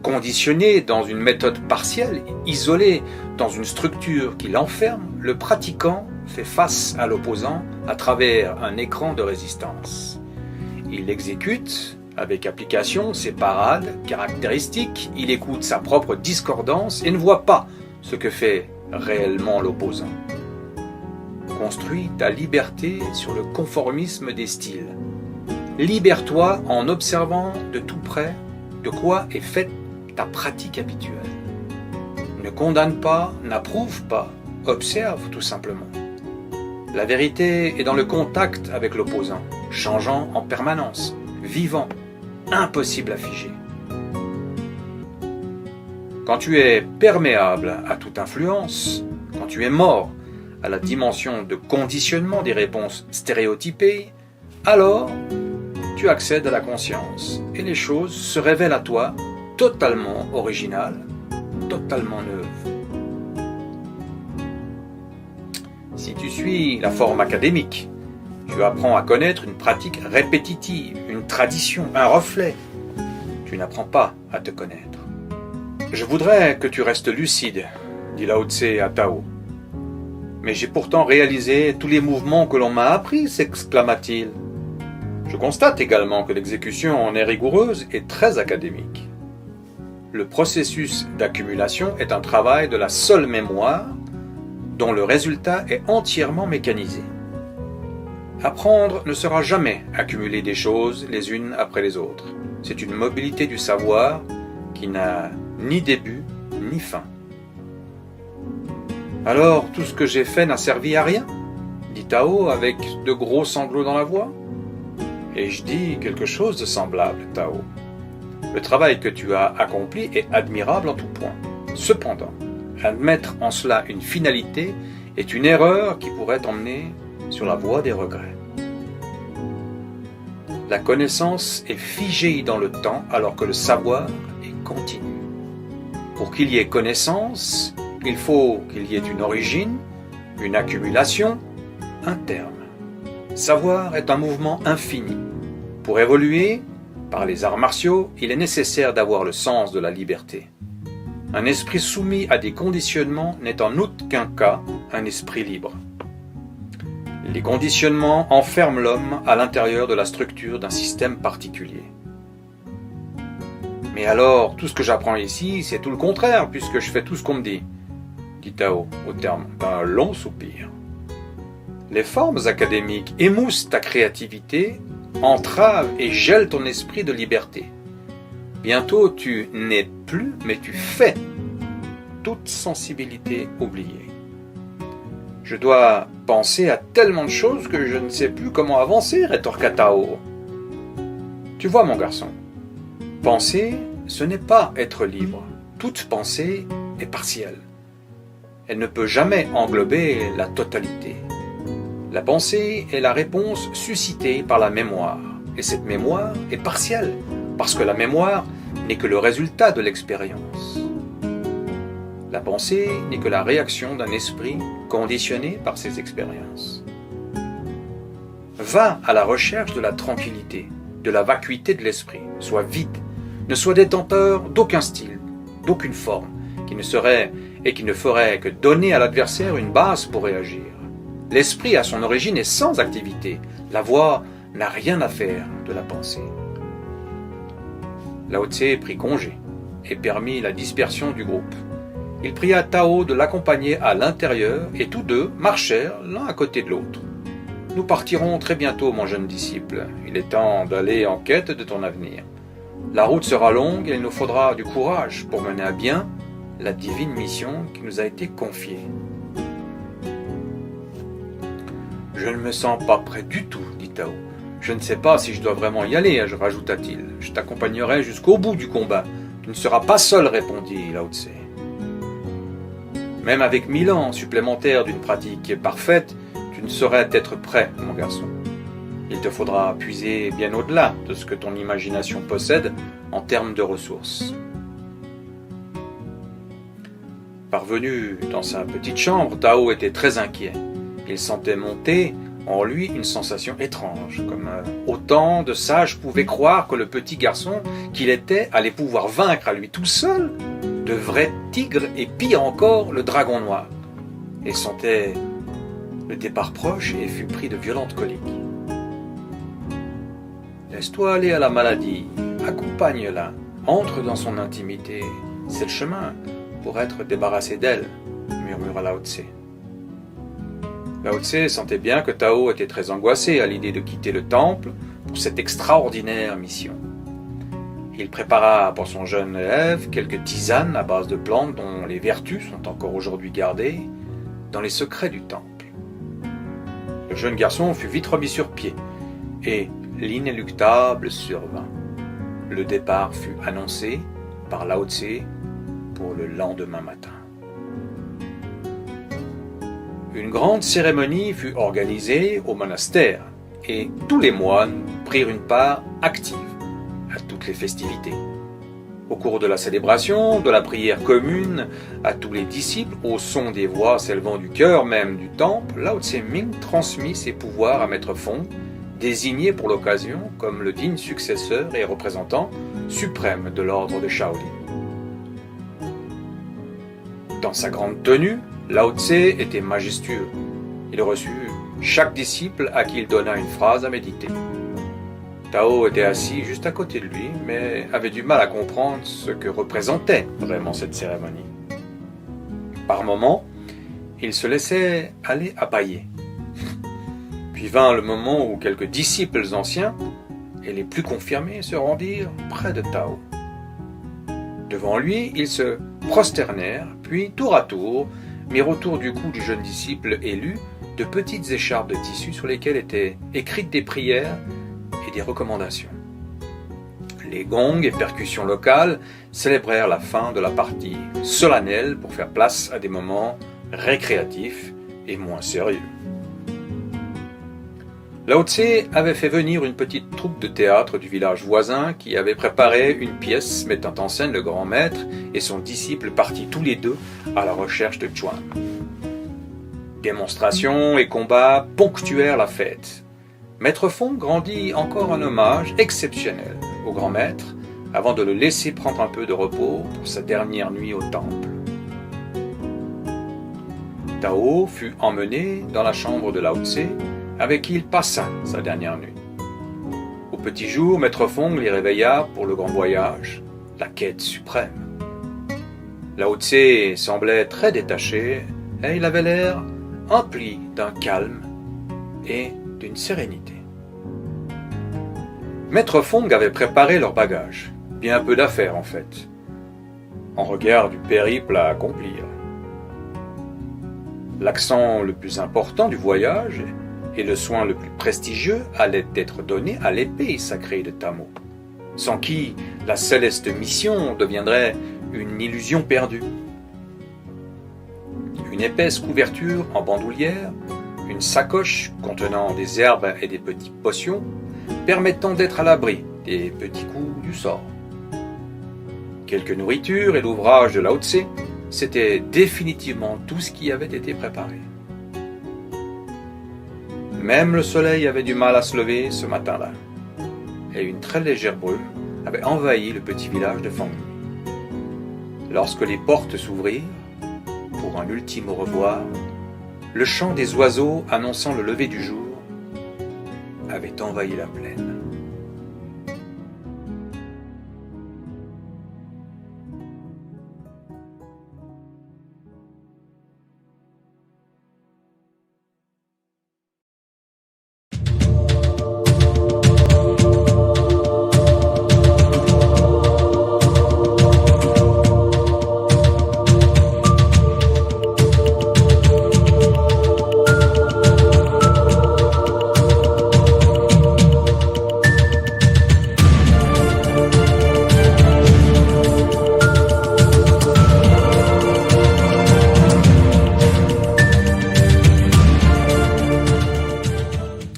Conditionné dans une méthode partielle, isolé dans une structure qui l'enferme, le pratiquant fait face à l'opposant à travers un écran de résistance. Il exécute avec application ses parades caractéristiques, il écoute sa propre discordance et ne voit pas ce que fait réellement l'opposant. Construis ta liberté sur le conformisme des styles. Libère-toi en observant de tout près de quoi est faite ta pratique habituelle. Ne condamne pas, n'approuve pas, observe tout simplement. La vérité est dans le contact avec l'opposant, changeant en permanence, vivant, impossible à figer. Quand tu es perméable à toute influence, quand tu es mort à la dimension de conditionnement des réponses stéréotypées, alors tu accèdes à la conscience et les choses se révèlent à toi totalement originales, totalement neuves. Si tu suis la forme académique, tu apprends à connaître une pratique répétitive, une tradition, un reflet. Tu n'apprends pas à te connaître. Je voudrais que tu restes lucide, dit Lao Tse à Tao. Mais j'ai pourtant réalisé tous les mouvements que l'on m'a appris, s'exclama-t-il. Je constate également que l'exécution en est rigoureuse et très académique. Le processus d'accumulation est un travail de la seule mémoire dont le résultat est entièrement mécanisé. Apprendre ne sera jamais accumuler des choses les unes après les autres. C'est une mobilité du savoir qui n'a ni début ni fin. Alors, tout ce que j'ai fait n'a servi à rien, dit Tao avec de gros sanglots dans la voix. Et je dis quelque chose de semblable, Tao. Le travail que tu as accompli est admirable en tout point. Cependant, admettre en cela une finalité est une erreur qui pourrait t'emmener sur la voie des regrets. La connaissance est figée dans le temps alors que le savoir est continu. Pour qu'il y ait connaissance, il faut qu'il y ait une origine, une accumulation, un terme. Savoir est un mouvement infini. Pour évoluer, par les arts martiaux, il est nécessaire d'avoir le sens de la liberté. Un esprit soumis à des conditionnements n'est en aucun cas un esprit libre. Les conditionnements enferment l'homme à l'intérieur de la structure d'un système particulier. Mais alors, tout ce que j'apprends ici, c'est tout le contraire, puisque je fais tout ce qu'on me dit, dit Tao au terme d'un long soupir. Les formes académiques émoussent ta créativité, entravent et gèlent ton esprit de liberté. Bientôt, tu n'es plus, mais tu fais. Toute sensibilité oubliée. Je dois penser à tellement de choses que je ne sais plus comment avancer, rétorqua Tao. Tu vois, mon garçon, penser, ce n'est pas être libre. Toute pensée est partielle. Elle ne peut jamais englober la totalité. La pensée est la réponse suscitée par la mémoire. Et cette mémoire est partielle, parce que la mémoire n'est que le résultat de l'expérience. La pensée n'est que la réaction d'un esprit conditionné par ses expériences. Va à la recherche de la tranquillité, de la vacuité de l'esprit. Sois vide, ne sois détenteur d'aucun style, d'aucune forme, qui ne ferait que donner à l'adversaire une base pour réagir. L'esprit à son origine est sans activité. La voix n'a rien à faire de la pensée. Lao Tse prit congé et permit la dispersion du groupe. Il pria Tao de l'accompagner à l'intérieur et tous deux marchèrent l'un à côté de l'autre. « Nous partirons très bientôt, mon jeune disciple. Il est temps d'aller en quête de ton avenir. La route sera longue et il nous faudra du courage pour mener à bien la divine mission qui nous a été confiée. » « Je ne me sens pas prêt du tout, dit Tao. Je ne sais pas si je dois vraiment y aller, rajouta-t-il. Je t'accompagnerai jusqu'au bout du combat. Tu ne seras pas seul, répondit Lao Tse. Même avec 1000 ans supplémentaires d'une pratique parfaite, tu ne saurais être prêt, mon garçon. Il te faudra puiser bien au-delà de ce que ton imagination possède en termes de ressources. Parvenu dans sa petite chambre, Tao était très inquiet. Il sentait monter en lui une sensation étrange, comme autant de sages pouvaient croire que le petit garçon qu'il était allait pouvoir vaincre à lui tout seul de vrais tigres et pire encore le dragon noir. Il sentait le départ proche et fut pris de violentes coliques. Laisse-toi aller à la maladie, accompagne-la, entre dans son intimité, c'est le chemin pour être débarrassé d'elle, murmura Lao Tse. Lao Tse sentait bien que Tao était très angoissé à l'idée de quitter le temple pour cette extraordinaire mission. Il prépara pour son jeune élève quelques tisanes à base de plantes dont les vertus sont encore aujourd'hui gardées dans les secrets du temple. Le jeune garçon fut vite remis sur pied et l'inéluctable survint. Le départ fut annoncé par Lao Tse pour le lendemain matin. Une grande cérémonie fut organisée au monastère et tous les moines prirent une part active à toutes les festivités. Au cours de la célébration, de la prière commune à tous les disciples, au son des voix s'élevant du cœur même du temple, Lao Tse Ming transmit ses pouvoirs à Maître Fong, désigné pour l'occasion comme le digne successeur et représentant suprême de l'ordre de Shaolin. Dans sa grande tenue, Lao Tse était majestueux. Il reçut chaque disciple à qui il donna une phrase à méditer. Tao était assis juste à côté de lui, mais avait du mal à comprendre ce que représentait vraiment cette cérémonie. Par moments, il se laissait aller à bâiller. Puis vint le moment où quelques disciples anciens et les plus confirmés se rendirent près de Tao. Devant lui, ils se prosternèrent, puis tour à tour, mirent autour du cou du jeune disciple élu de petites écharpes de tissu sur lesquelles étaient écrites des prières et des recommandations. Les gongs et percussions locales célébrèrent la fin de la partie solennelle pour faire place à des moments récréatifs et moins sérieux. Lao Tse avait fait venir une petite troupe de théâtre du village voisin qui avait préparé une pièce mettant en scène le grand maître et son disciple partis tous les deux à la recherche de Chuan. Démonstrations et combats ponctuèrent la fête. Maître Fong rendit encore un hommage exceptionnel au grand maître avant de le laisser prendre un peu de repos pour sa dernière nuit au temple. Tao fut emmené dans la chambre de Lao Tse avec qui il passa sa dernière nuit. Au petit jour, Maître Fong les réveilla pour le grand voyage, la quête suprême. Lao Tse semblait très détaché et il avait l'air empli d'un calme et d'une sérénité. Maître Fong avait préparé leurs bagages, bien peu d'affaires en fait. en regard du périple à accomplir. L'accent le plus important du voyage et le soin le plus prestigieux allait être donné à l'épée sacrée de Tamo, sans qui la céleste mission deviendrait une illusion perdue. Une épaisse couverture en bandoulière, une sacoche contenant des herbes et des petites potions, permettant d'être à l'abri des petits coups du sort. Quelques nourritures et l'ouvrage de Lao Tse, c'était définitivement tout ce qui avait été préparé. Même le soleil avait du mal à se lever ce matin-là, et une très légère brume avait envahi le petit village de Fangmi. Lorsque les portes s'ouvrirent, pour un ultime au revoir, le chant des oiseaux annonçant le lever du jour avait envahi la plaine.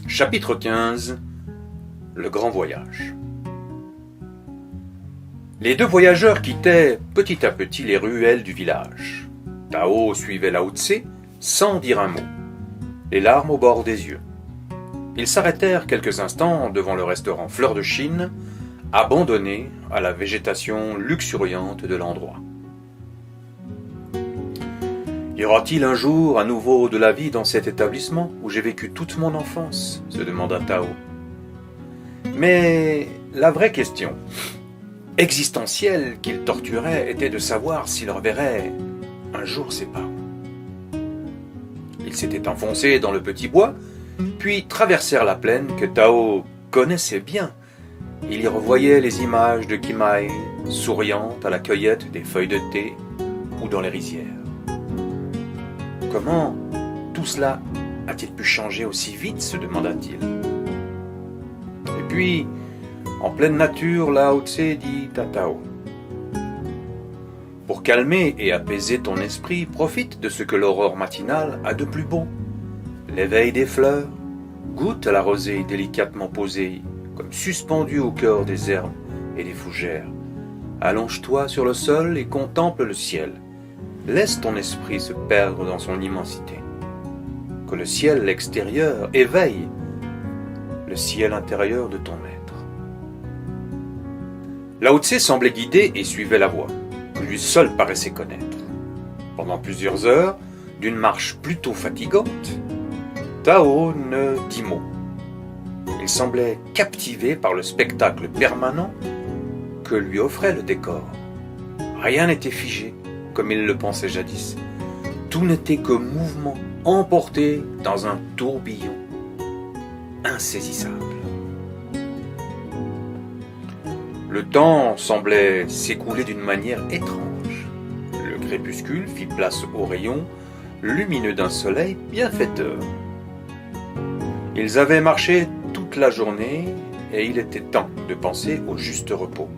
Chapitre 15. Le grand voyage. Les deux voyageurs quittaient petit à petit les ruelles du village. Tao suivait Lao Tse sans dire un mot, les larmes au bord des yeux. Ils s'arrêtèrent quelques instants devant le restaurant Fleur de Chine, abandonné à la végétation luxuriante de l'endroit. Y aura-t-il un jour à nouveau de la vie dans cet établissement où j'ai vécu toute mon enfance ? Se demanda Tao. Mais la vraie question existentielle qu'il torturait était de savoir s'il reverrait un jour ses parents. Ils s'étaient enfoncés dans le petit bois, puis traversèrent la plaine que Tao connaissait bien. Il y revoyait les images de Kimai, souriant à la cueillette des feuilles de thé ou dans les rizières. Comment tout cela a-t-il pu changer aussi vite, se demanda-t-il. Et puis, en pleine nature, Lao Tse dit à Tao : pour calmer et apaiser ton esprit, profite de ce que l'aurore matinale a de plus beau. L'éveil des fleurs, goûte à la rosée délicatement posée, comme suspendue au cœur des herbes et des fougères. Allonge-toi sur le sol et contemple le ciel. Laisse ton esprit se perdre dans son immensité. Que le ciel extérieur éveille le ciel intérieur de ton être. Lao Tse semblait guider et suivait la voie, que lui seul paraissait connaître. Pendant plusieurs heures, d'une marche plutôt fatigante, Tao ne dit mot. Il semblait captivé par le spectacle permanent que lui offrait le décor. Rien n'était figé, comme il le pensait jadis. Tout n'était que mouvement, emporté dans un tourbillon insaisissable. Le temps semblait s'écouler d'une manière étrange. Le crépuscule fit place aux rayons lumineux d'un soleil bienfaiteur. Ils avaient marché toute la journée et il était temps de penser au juste repos.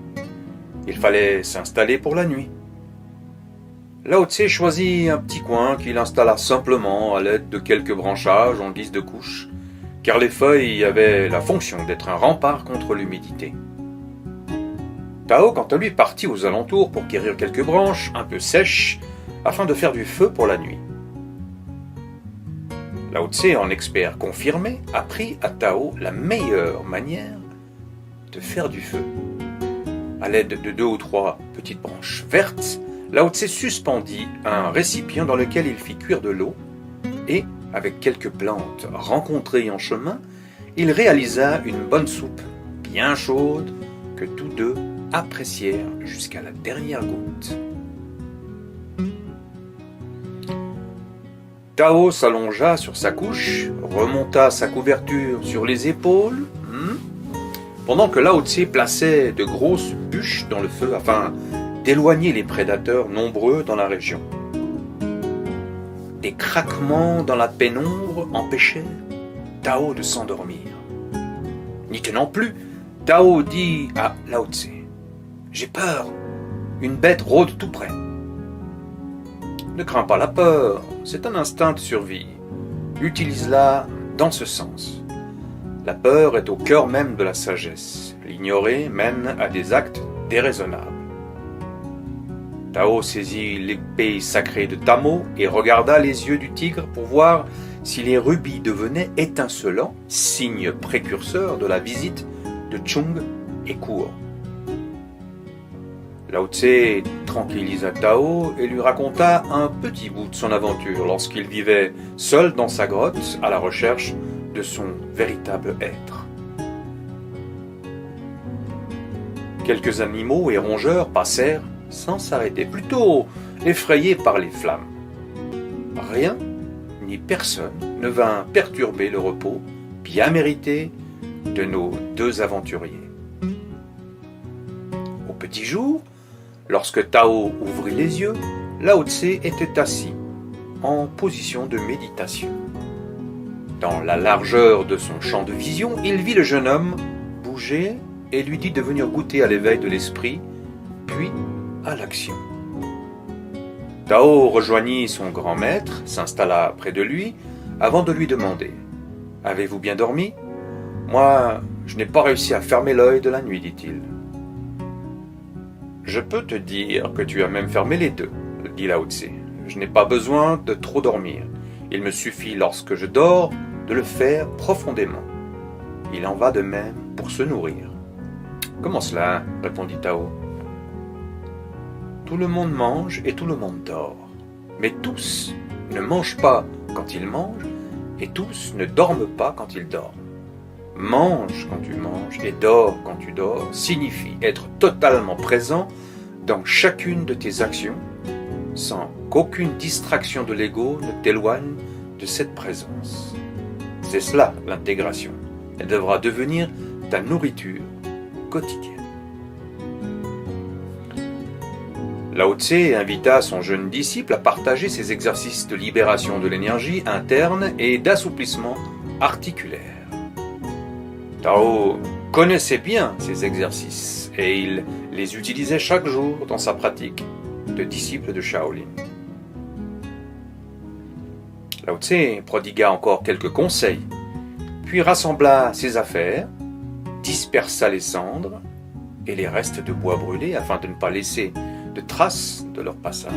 Il fallait s'installer pour la nuit. Lao Tse choisit un petit coin qu'il installa simplement à l'aide de quelques branchages en guise de couche, car les feuilles avaient la fonction d'être un rempart contre l'humidité. Tao, quant à lui, partit aux alentours pour quérir quelques branches un peu sèches afin de faire du feu pour la nuit. Lao Tse, en expert confirmé, apprit à Tao la meilleure manière de faire du feu. À l'aide de 2 ou 3 petites branches vertes, Lao Tse suspendit un récipient dans lequel il fit cuire de l'eau et, avec quelques plantes rencontrées en chemin, il réalisa une bonne soupe bien chaude que tous deux apprécièrent jusqu'à la dernière goutte. Tao s'allongea sur sa couche, remonta sa couverture sur les épaules, pendant que Lao Tse plaçait de grosses bûches dans le feu afin d'éloigner les prédateurs nombreux dans la région. Des craquements dans la pénombre empêchèrent Tao de s'endormir. N'y tenant plus, Tao dit à Lao Tse : « J'ai peur, une bête rôde tout près. » Ne crains pas la peur, c'est un instinct de survie. Utilise-la dans ce sens. La peur est au cœur même de la sagesse. L'ignorer mène à des actes déraisonnables. Tao saisit l'épée sacrée de Tamo et regarda les yeux du tigre pour voir si les rubis devenaient étincelants, signe précurseur de la visite de Chung et Kuo. Lao Tse tranquillisa Tao et lui raconta un petit bout de son aventure lorsqu'il vivait seul dans sa grotte à la recherche de son véritable être. Quelques animaux et rongeurs passèrent sans s'arrêter, plutôt effrayés par les flammes. Rien ni personne ne vint perturber le repos bien mérité de nos deux aventuriers. Au petit jour, lorsque Tao ouvrit les yeux, Lao Tse était assis, en position de méditation. Dans la largeur de son champ de vision, il vit le jeune homme bouger et lui dit de venir goûter à l'éveil de l'esprit, puis à l'action. Tao rejoignit son grand maître, s'installa près de lui, avant de lui demander : « Avez-vous bien dormi ? Moi, je n'ai pas réussi à fermer l'œil de la nuit, dit-il. » « Je peux te dire que tu as même fermé les deux, dit Lao Tse. Je n'ai pas besoin de trop dormir. Il me suffit lorsque je dors de le faire profondément. Il en va de même pour se nourrir. » « Comment cela ? Répondit Tao. « Tout le monde mange et tout le monde dort. Mais tous ne mangent pas quand ils mangent et tous ne dorment pas quand ils dorment. Mange quand tu manges et dors quand tu dors signifie être totalement présent dans chacune de tes actions sans qu'aucune distraction de l'ego ne t'éloigne de cette présence. C'est cela l'intégration. Elle devra devenir ta nourriture quotidienne. » Lao Tse invita son jeune disciple à partager ses exercices de libération de l'énergie interne et d'assouplissement articulaire. Tao connaissait bien ces exercices et il les utilisait chaque jour dans sa pratique de disciple de Shaolin. Lao Tse prodigua encore quelques conseils, puis rassembla ses affaires, dispersa les cendres et les restes de bois brûlés afin de ne pas laisser de traces de leur passage.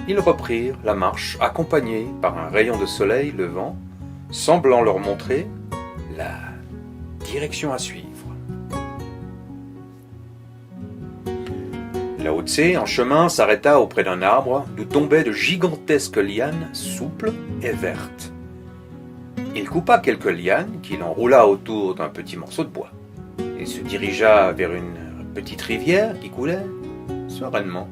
Ils reprirent la marche accompagnés par un rayon de soleil levant, semblant leur montrer la direction à suivre. Lao Tse, en chemin, s'arrêta auprès d'un arbre d'où tombaient de gigantesques lianes souples et vertes. Il coupa quelques lianes qu'il enroula autour d'un petit morceau de bois et se dirigea vers une petite rivière qui coulait sereinement.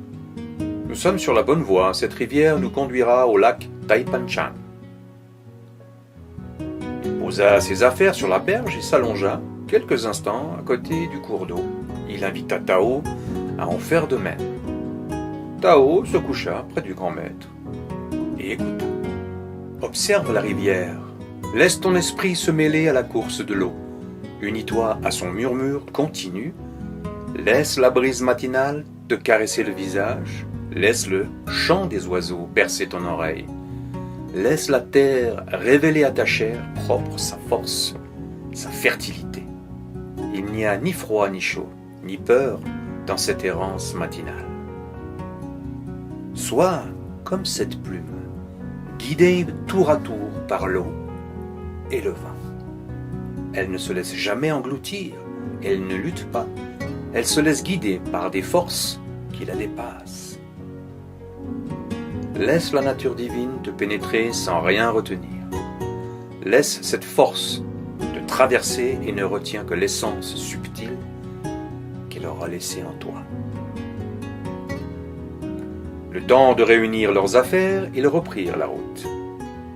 « Nous sommes sur la bonne voie, cette rivière nous conduira au lac Taipanchan. » Il posa ses affaires sur la berge et s'allongea quelques instants à côté du cours d'eau. Il invita Tao à en faire de même. Tao se coucha près du grand maître et écouta. Observe la rivière, laisse ton esprit se mêler à la course de l'eau, unis-toi à son murmure continu, laisse la brise matinale te caresser le visage, laisse le chant des oiseaux bercer ton oreille, laisse la terre révéler à ta chair propre sa force, sa fertilité. Il n'y a ni froid ni chaud, ni peur dans cette errance matinale. Sois comme cette plume, guidée tour à tour par l'eau et le vent. Elle ne se laisse jamais engloutir, elle ne lutte pas, elle se laisse guider par des forces qui la dépassent. Laisse la nature divine te pénétrer sans rien retenir. Laisse cette force te traverser et ne retiens que l'essence subtile qu'elle aura laissée en toi. Le temps de réunir leurs affaires, ils reprirent la route.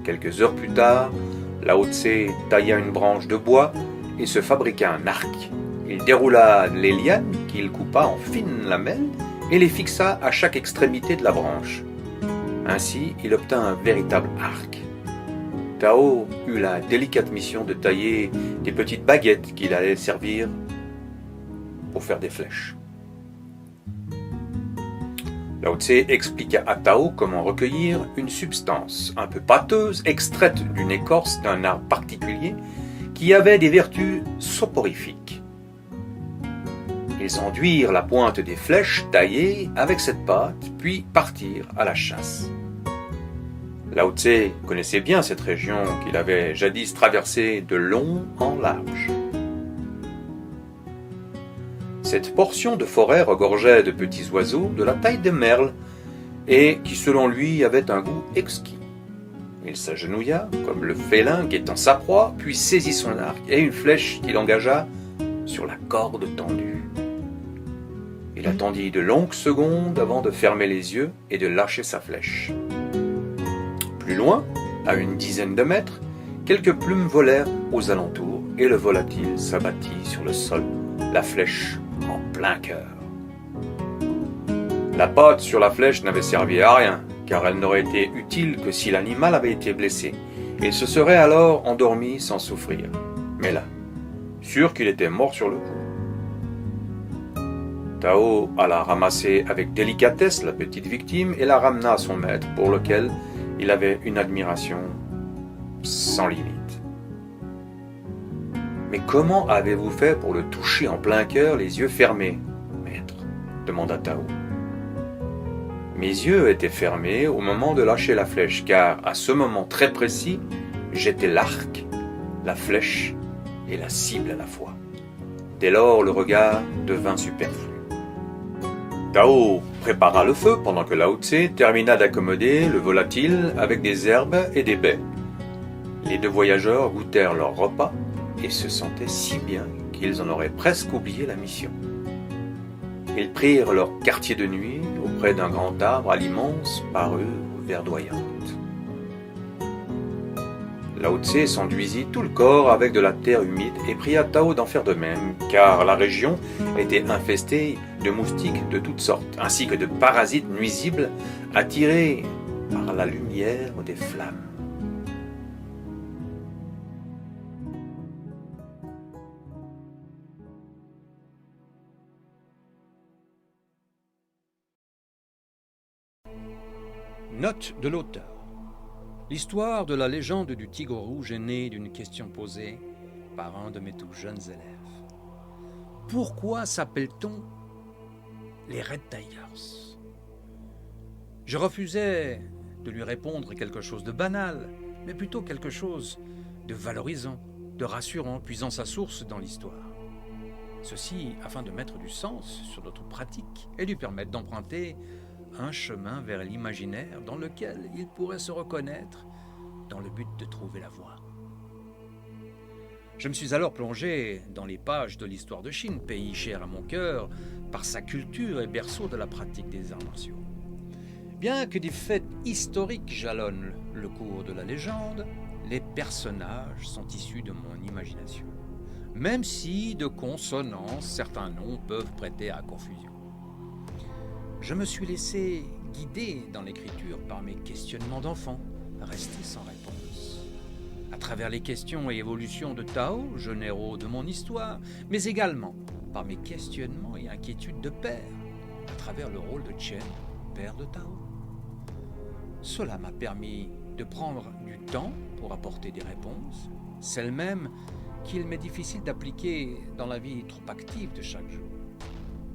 Quelques heures plus tard, Lao Tse tailla une branche de bois et se fabriqua un arc Il déroula les lianes qu'il coupa en fines lamelles et les fixa à chaque extrémité de la branche. Ainsi, il obtint un véritable arc. Tao eut la délicate mission de tailler des petites baguettes qu'il allait servir pour faire des flèches. Lao Tse expliqua à Tao comment recueillir une substance un peu pâteuse extraite d'une écorce d'un arbre particulier qui avait des vertus soporifiques. Ils enduirent la pointe des flèches taillées avec cette pâte, puis partirent à la chasse. Lao Tse connaissait bien cette région qu'il avait jadis traversée de long en large. Cette portion de forêt regorgeait de petits oiseaux de la taille des merles et qui, selon lui, avaient un goût exquis. Il s'agenouilla, comme le félin guettant sa proie, puis saisit son arc et une flèche qu'il engagea sur la corde tendue. Il attendit de longues secondes avant de fermer les yeux et de lâcher sa flèche. Plus loin, à une dizaine de mètres, quelques plumes volèrent aux alentours et le volatile s'abattit sur le sol, la flèche en plein cœur. La pâte sur la flèche n'avait servi à rien, car elle n'aurait été utile que si l'animal avait été blessé. Il se serait alors endormi sans souffrir. Mais là, sûr qu'il était mort sur le coup. Tao alla ramasser avec délicatesse la petite victime et la ramena à son maître, pour lequel il avait une admiration sans limite. « Mais comment avez-vous fait pour le toucher en plein cœur, les yeux fermés, maître ?» demanda Tao. « Mes yeux étaient fermés au moment de lâcher la flèche, car à ce moment très précis, j'étais l'arc, la flèche et la cible à la fois. Dès lors, le regard devint superflu. » Tao prépara le feu pendant que Lao Tse termina d'accommoder le volatile avec des herbes et des baies. Les deux voyageurs goûtèrent leur repas et se sentaient si bien qu'ils en auraient presque oublié la mission. Ils prirent leur quartier de nuit auprès d'un grand arbre à l'immense parure verdoyante. Lao Tse s'enduisit tout le corps avec de la terre humide et pria Tao d'en faire de même, car la région était infestée de moustiques de toutes sortes, ainsi que de parasites nuisibles attirés par la lumière des flammes. Note de l'auteur. L'histoire de la légende du Tigre Rouge est née d'une question posée par un de mes tout jeunes élèves. Pourquoi s'appelle-t-on les Red Tigers? Je refusais de lui répondre quelque chose de banal, mais plutôt quelque chose de valorisant, de rassurant, puisant sa source dans l'histoire. Ceci afin de mettre du sens sur notre pratique et lui permettre d'emprunter un chemin vers l'imaginaire dans lequel il pourrait se reconnaître dans le but de trouver la voie. Je me suis alors plongé dans les pages de l'histoire de Chine, pays cher à mon cœur par sa culture et berceau de la pratique des arts martiaux. Bien que des faits historiques jalonnent le cours de la légende, les personnages sont issus de mon imagination, même si de consonance certains noms peuvent prêter à confusion. Je me suis laissé guider dans l'écriture par mes questionnements d'enfant, restés sans réponse. À travers les questions et évolutions de Tao, jeune héros de mon histoire, mais également par mes questionnements et inquiétudes de père, à travers le rôle de Chen, père de Tao. Cela m'a permis de prendre du temps pour apporter des réponses, celles mêmes qu'il m'est difficile d'appliquer dans la vie trop active de chaque jour.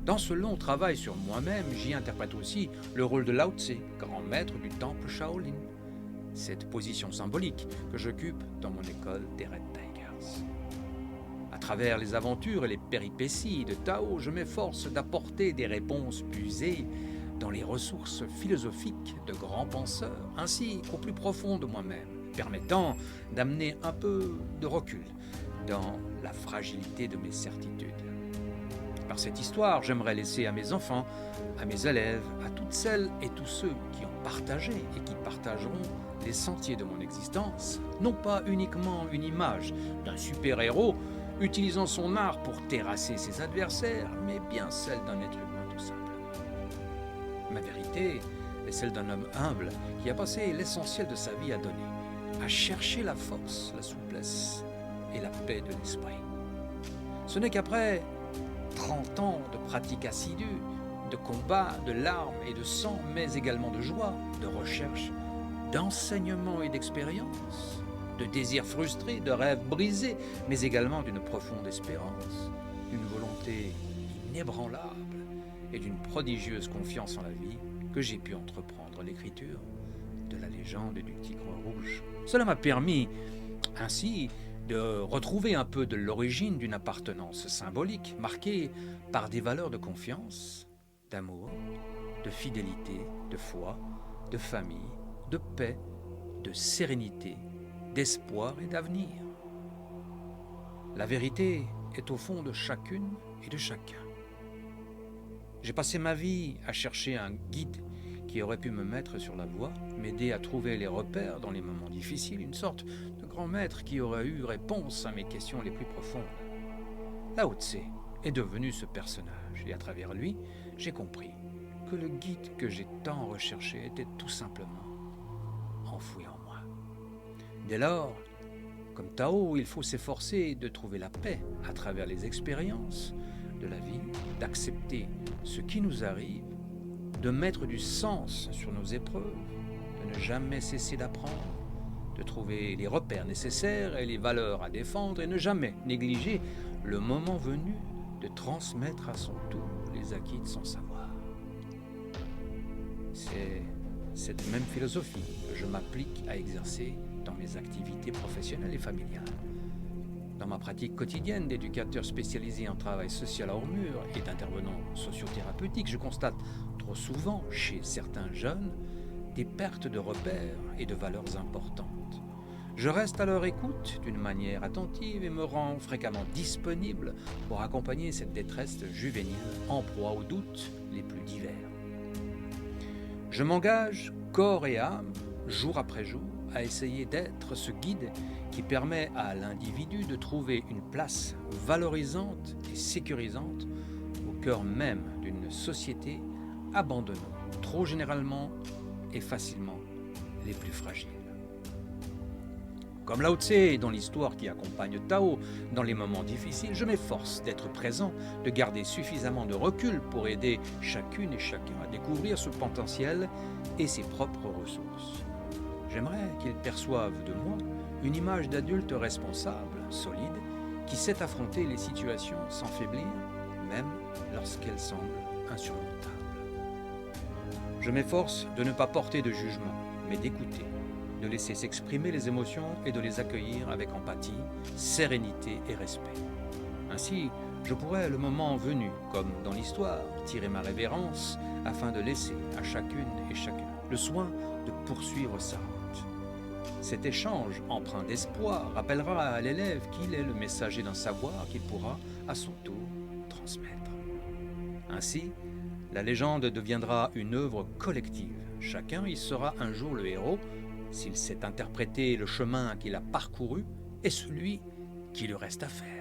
Dans ce long travail sur moi-même, j'y interprète aussi le rôle de Lao Tse, grand maître du temple Shaolin. Cette position symbolique que j'occupe dans mon école des Red Tigers. À travers les aventures et les péripéties de Tao, je m'efforce d'apporter des réponses puisées dans les ressources philosophiques de grands penseurs, ainsi qu'au plus profond de moi-même, permettant d'amener un peu de recul dans la fragilité de mes certitudes. Par cette histoire, j'aimerais laisser à mes enfants, à mes élèves, à toutes celles et tous ceux qui ont partagé et qui partageront les sentiers de mon existence, non pas uniquement une image d'un super-héros, utilisant son art pour terrasser ses adversaires, mais bien celle d'un être humain tout simplement. Ma vérité est celle d'un homme humble qui a passé l'essentiel de sa vie à donner, à chercher la force, la souplesse et la paix de l'esprit. Ce n'est qu'après 30 ans de pratique assidue, de combats, de larmes et de sang, mais également de joie, de recherche, d'enseignement et d'expérience, de désirs frustrés, de rêves brisés, mais également d'une profonde espérance, d'une volonté inébranlable et d'une prodigieuse confiance en la vie, que j'ai pu entreprendre l'écriture de la légende du Tigre Rouge. Cela m'a permis ainsi de retrouver un peu de l'origine d'une appartenance symbolique marquée par des valeurs de confiance, d'amour, de fidélité, de foi, de famille, de paix, de sérénité, d'espoir et d'avenir. La vérité est au fond de chacune et de chacun. J'ai passé ma vie à chercher un guide qui aurait pu me mettre sur la voie, m'aider à trouver les repères dans les moments difficiles, une sorte de grand maître qui aurait eu réponse à mes questions les plus profondes. Lao Tse est devenu ce personnage, et à travers lui, j'ai compris que le guide que j'ai tant recherché était tout simplement enfoui en moi. Dès lors, comme Tao, il faut s'efforcer de trouver la paix à travers les expériences de la vie, d'accepter ce qui nous arrive, de mettre du sens sur nos épreuves, de ne jamais cesser d'apprendre, de trouver les repères nécessaires et les valeurs à défendre et ne jamais négliger le moment venu de transmettre à son tour les acquis de son savoir. C'est cette même philosophie que je m'applique à exercer dans mes activités professionnelles et familiales. Dans ma pratique quotidienne d'éducateur spécialisé en travail social à Ormur et d'intervenant sociothérapeutique, je constate trop souvent chez certains jeunes des pertes de repères et de valeurs importantes. Je reste à leur écoute d'une manière attentive et me rends fréquemment disponible pour accompagner cette détresse juvénile en proie aux doutes les plus divers. Je m'engage corps et âme, jour après jour, à essayer d'être ce guide qui permet à l'individu de trouver une place valorisante et sécurisante au cœur même d'une société abandonnant trop généralement et facilement les plus fragiles. Comme Lao Tse dans l'histoire qui accompagne Tao dans les moments difficiles, je m'efforce d'être présent, de garder suffisamment de recul pour aider chacune et chacun à découvrir ce potentiel et ses propres ressources. J'aimerais qu'ils perçoivent de moi une image d'adulte responsable, solide, qui sait affronter les situations sans faiblir, même lorsqu'elles semblent insurmontables. Je m'efforce de ne pas porter de jugement, mais d'écouter, de laisser s'exprimer les émotions et de les accueillir avec empathie, sérénité et respect. Ainsi, je pourrais, le moment venu, comme dans l'histoire, tirer ma révérence afin de laisser à chacune et chacun le soin de poursuivre sa route. Cet échange empreint d'espoir rappellera à l'élève qu'il est le messager d'un savoir qu'il pourra, à son tour, transmettre. Ainsi, la légende deviendra une œuvre collective. Chacun y sera un jour le héros, s'il sait interpréter le chemin qu'il a parcouru et celui qui lui reste à faire.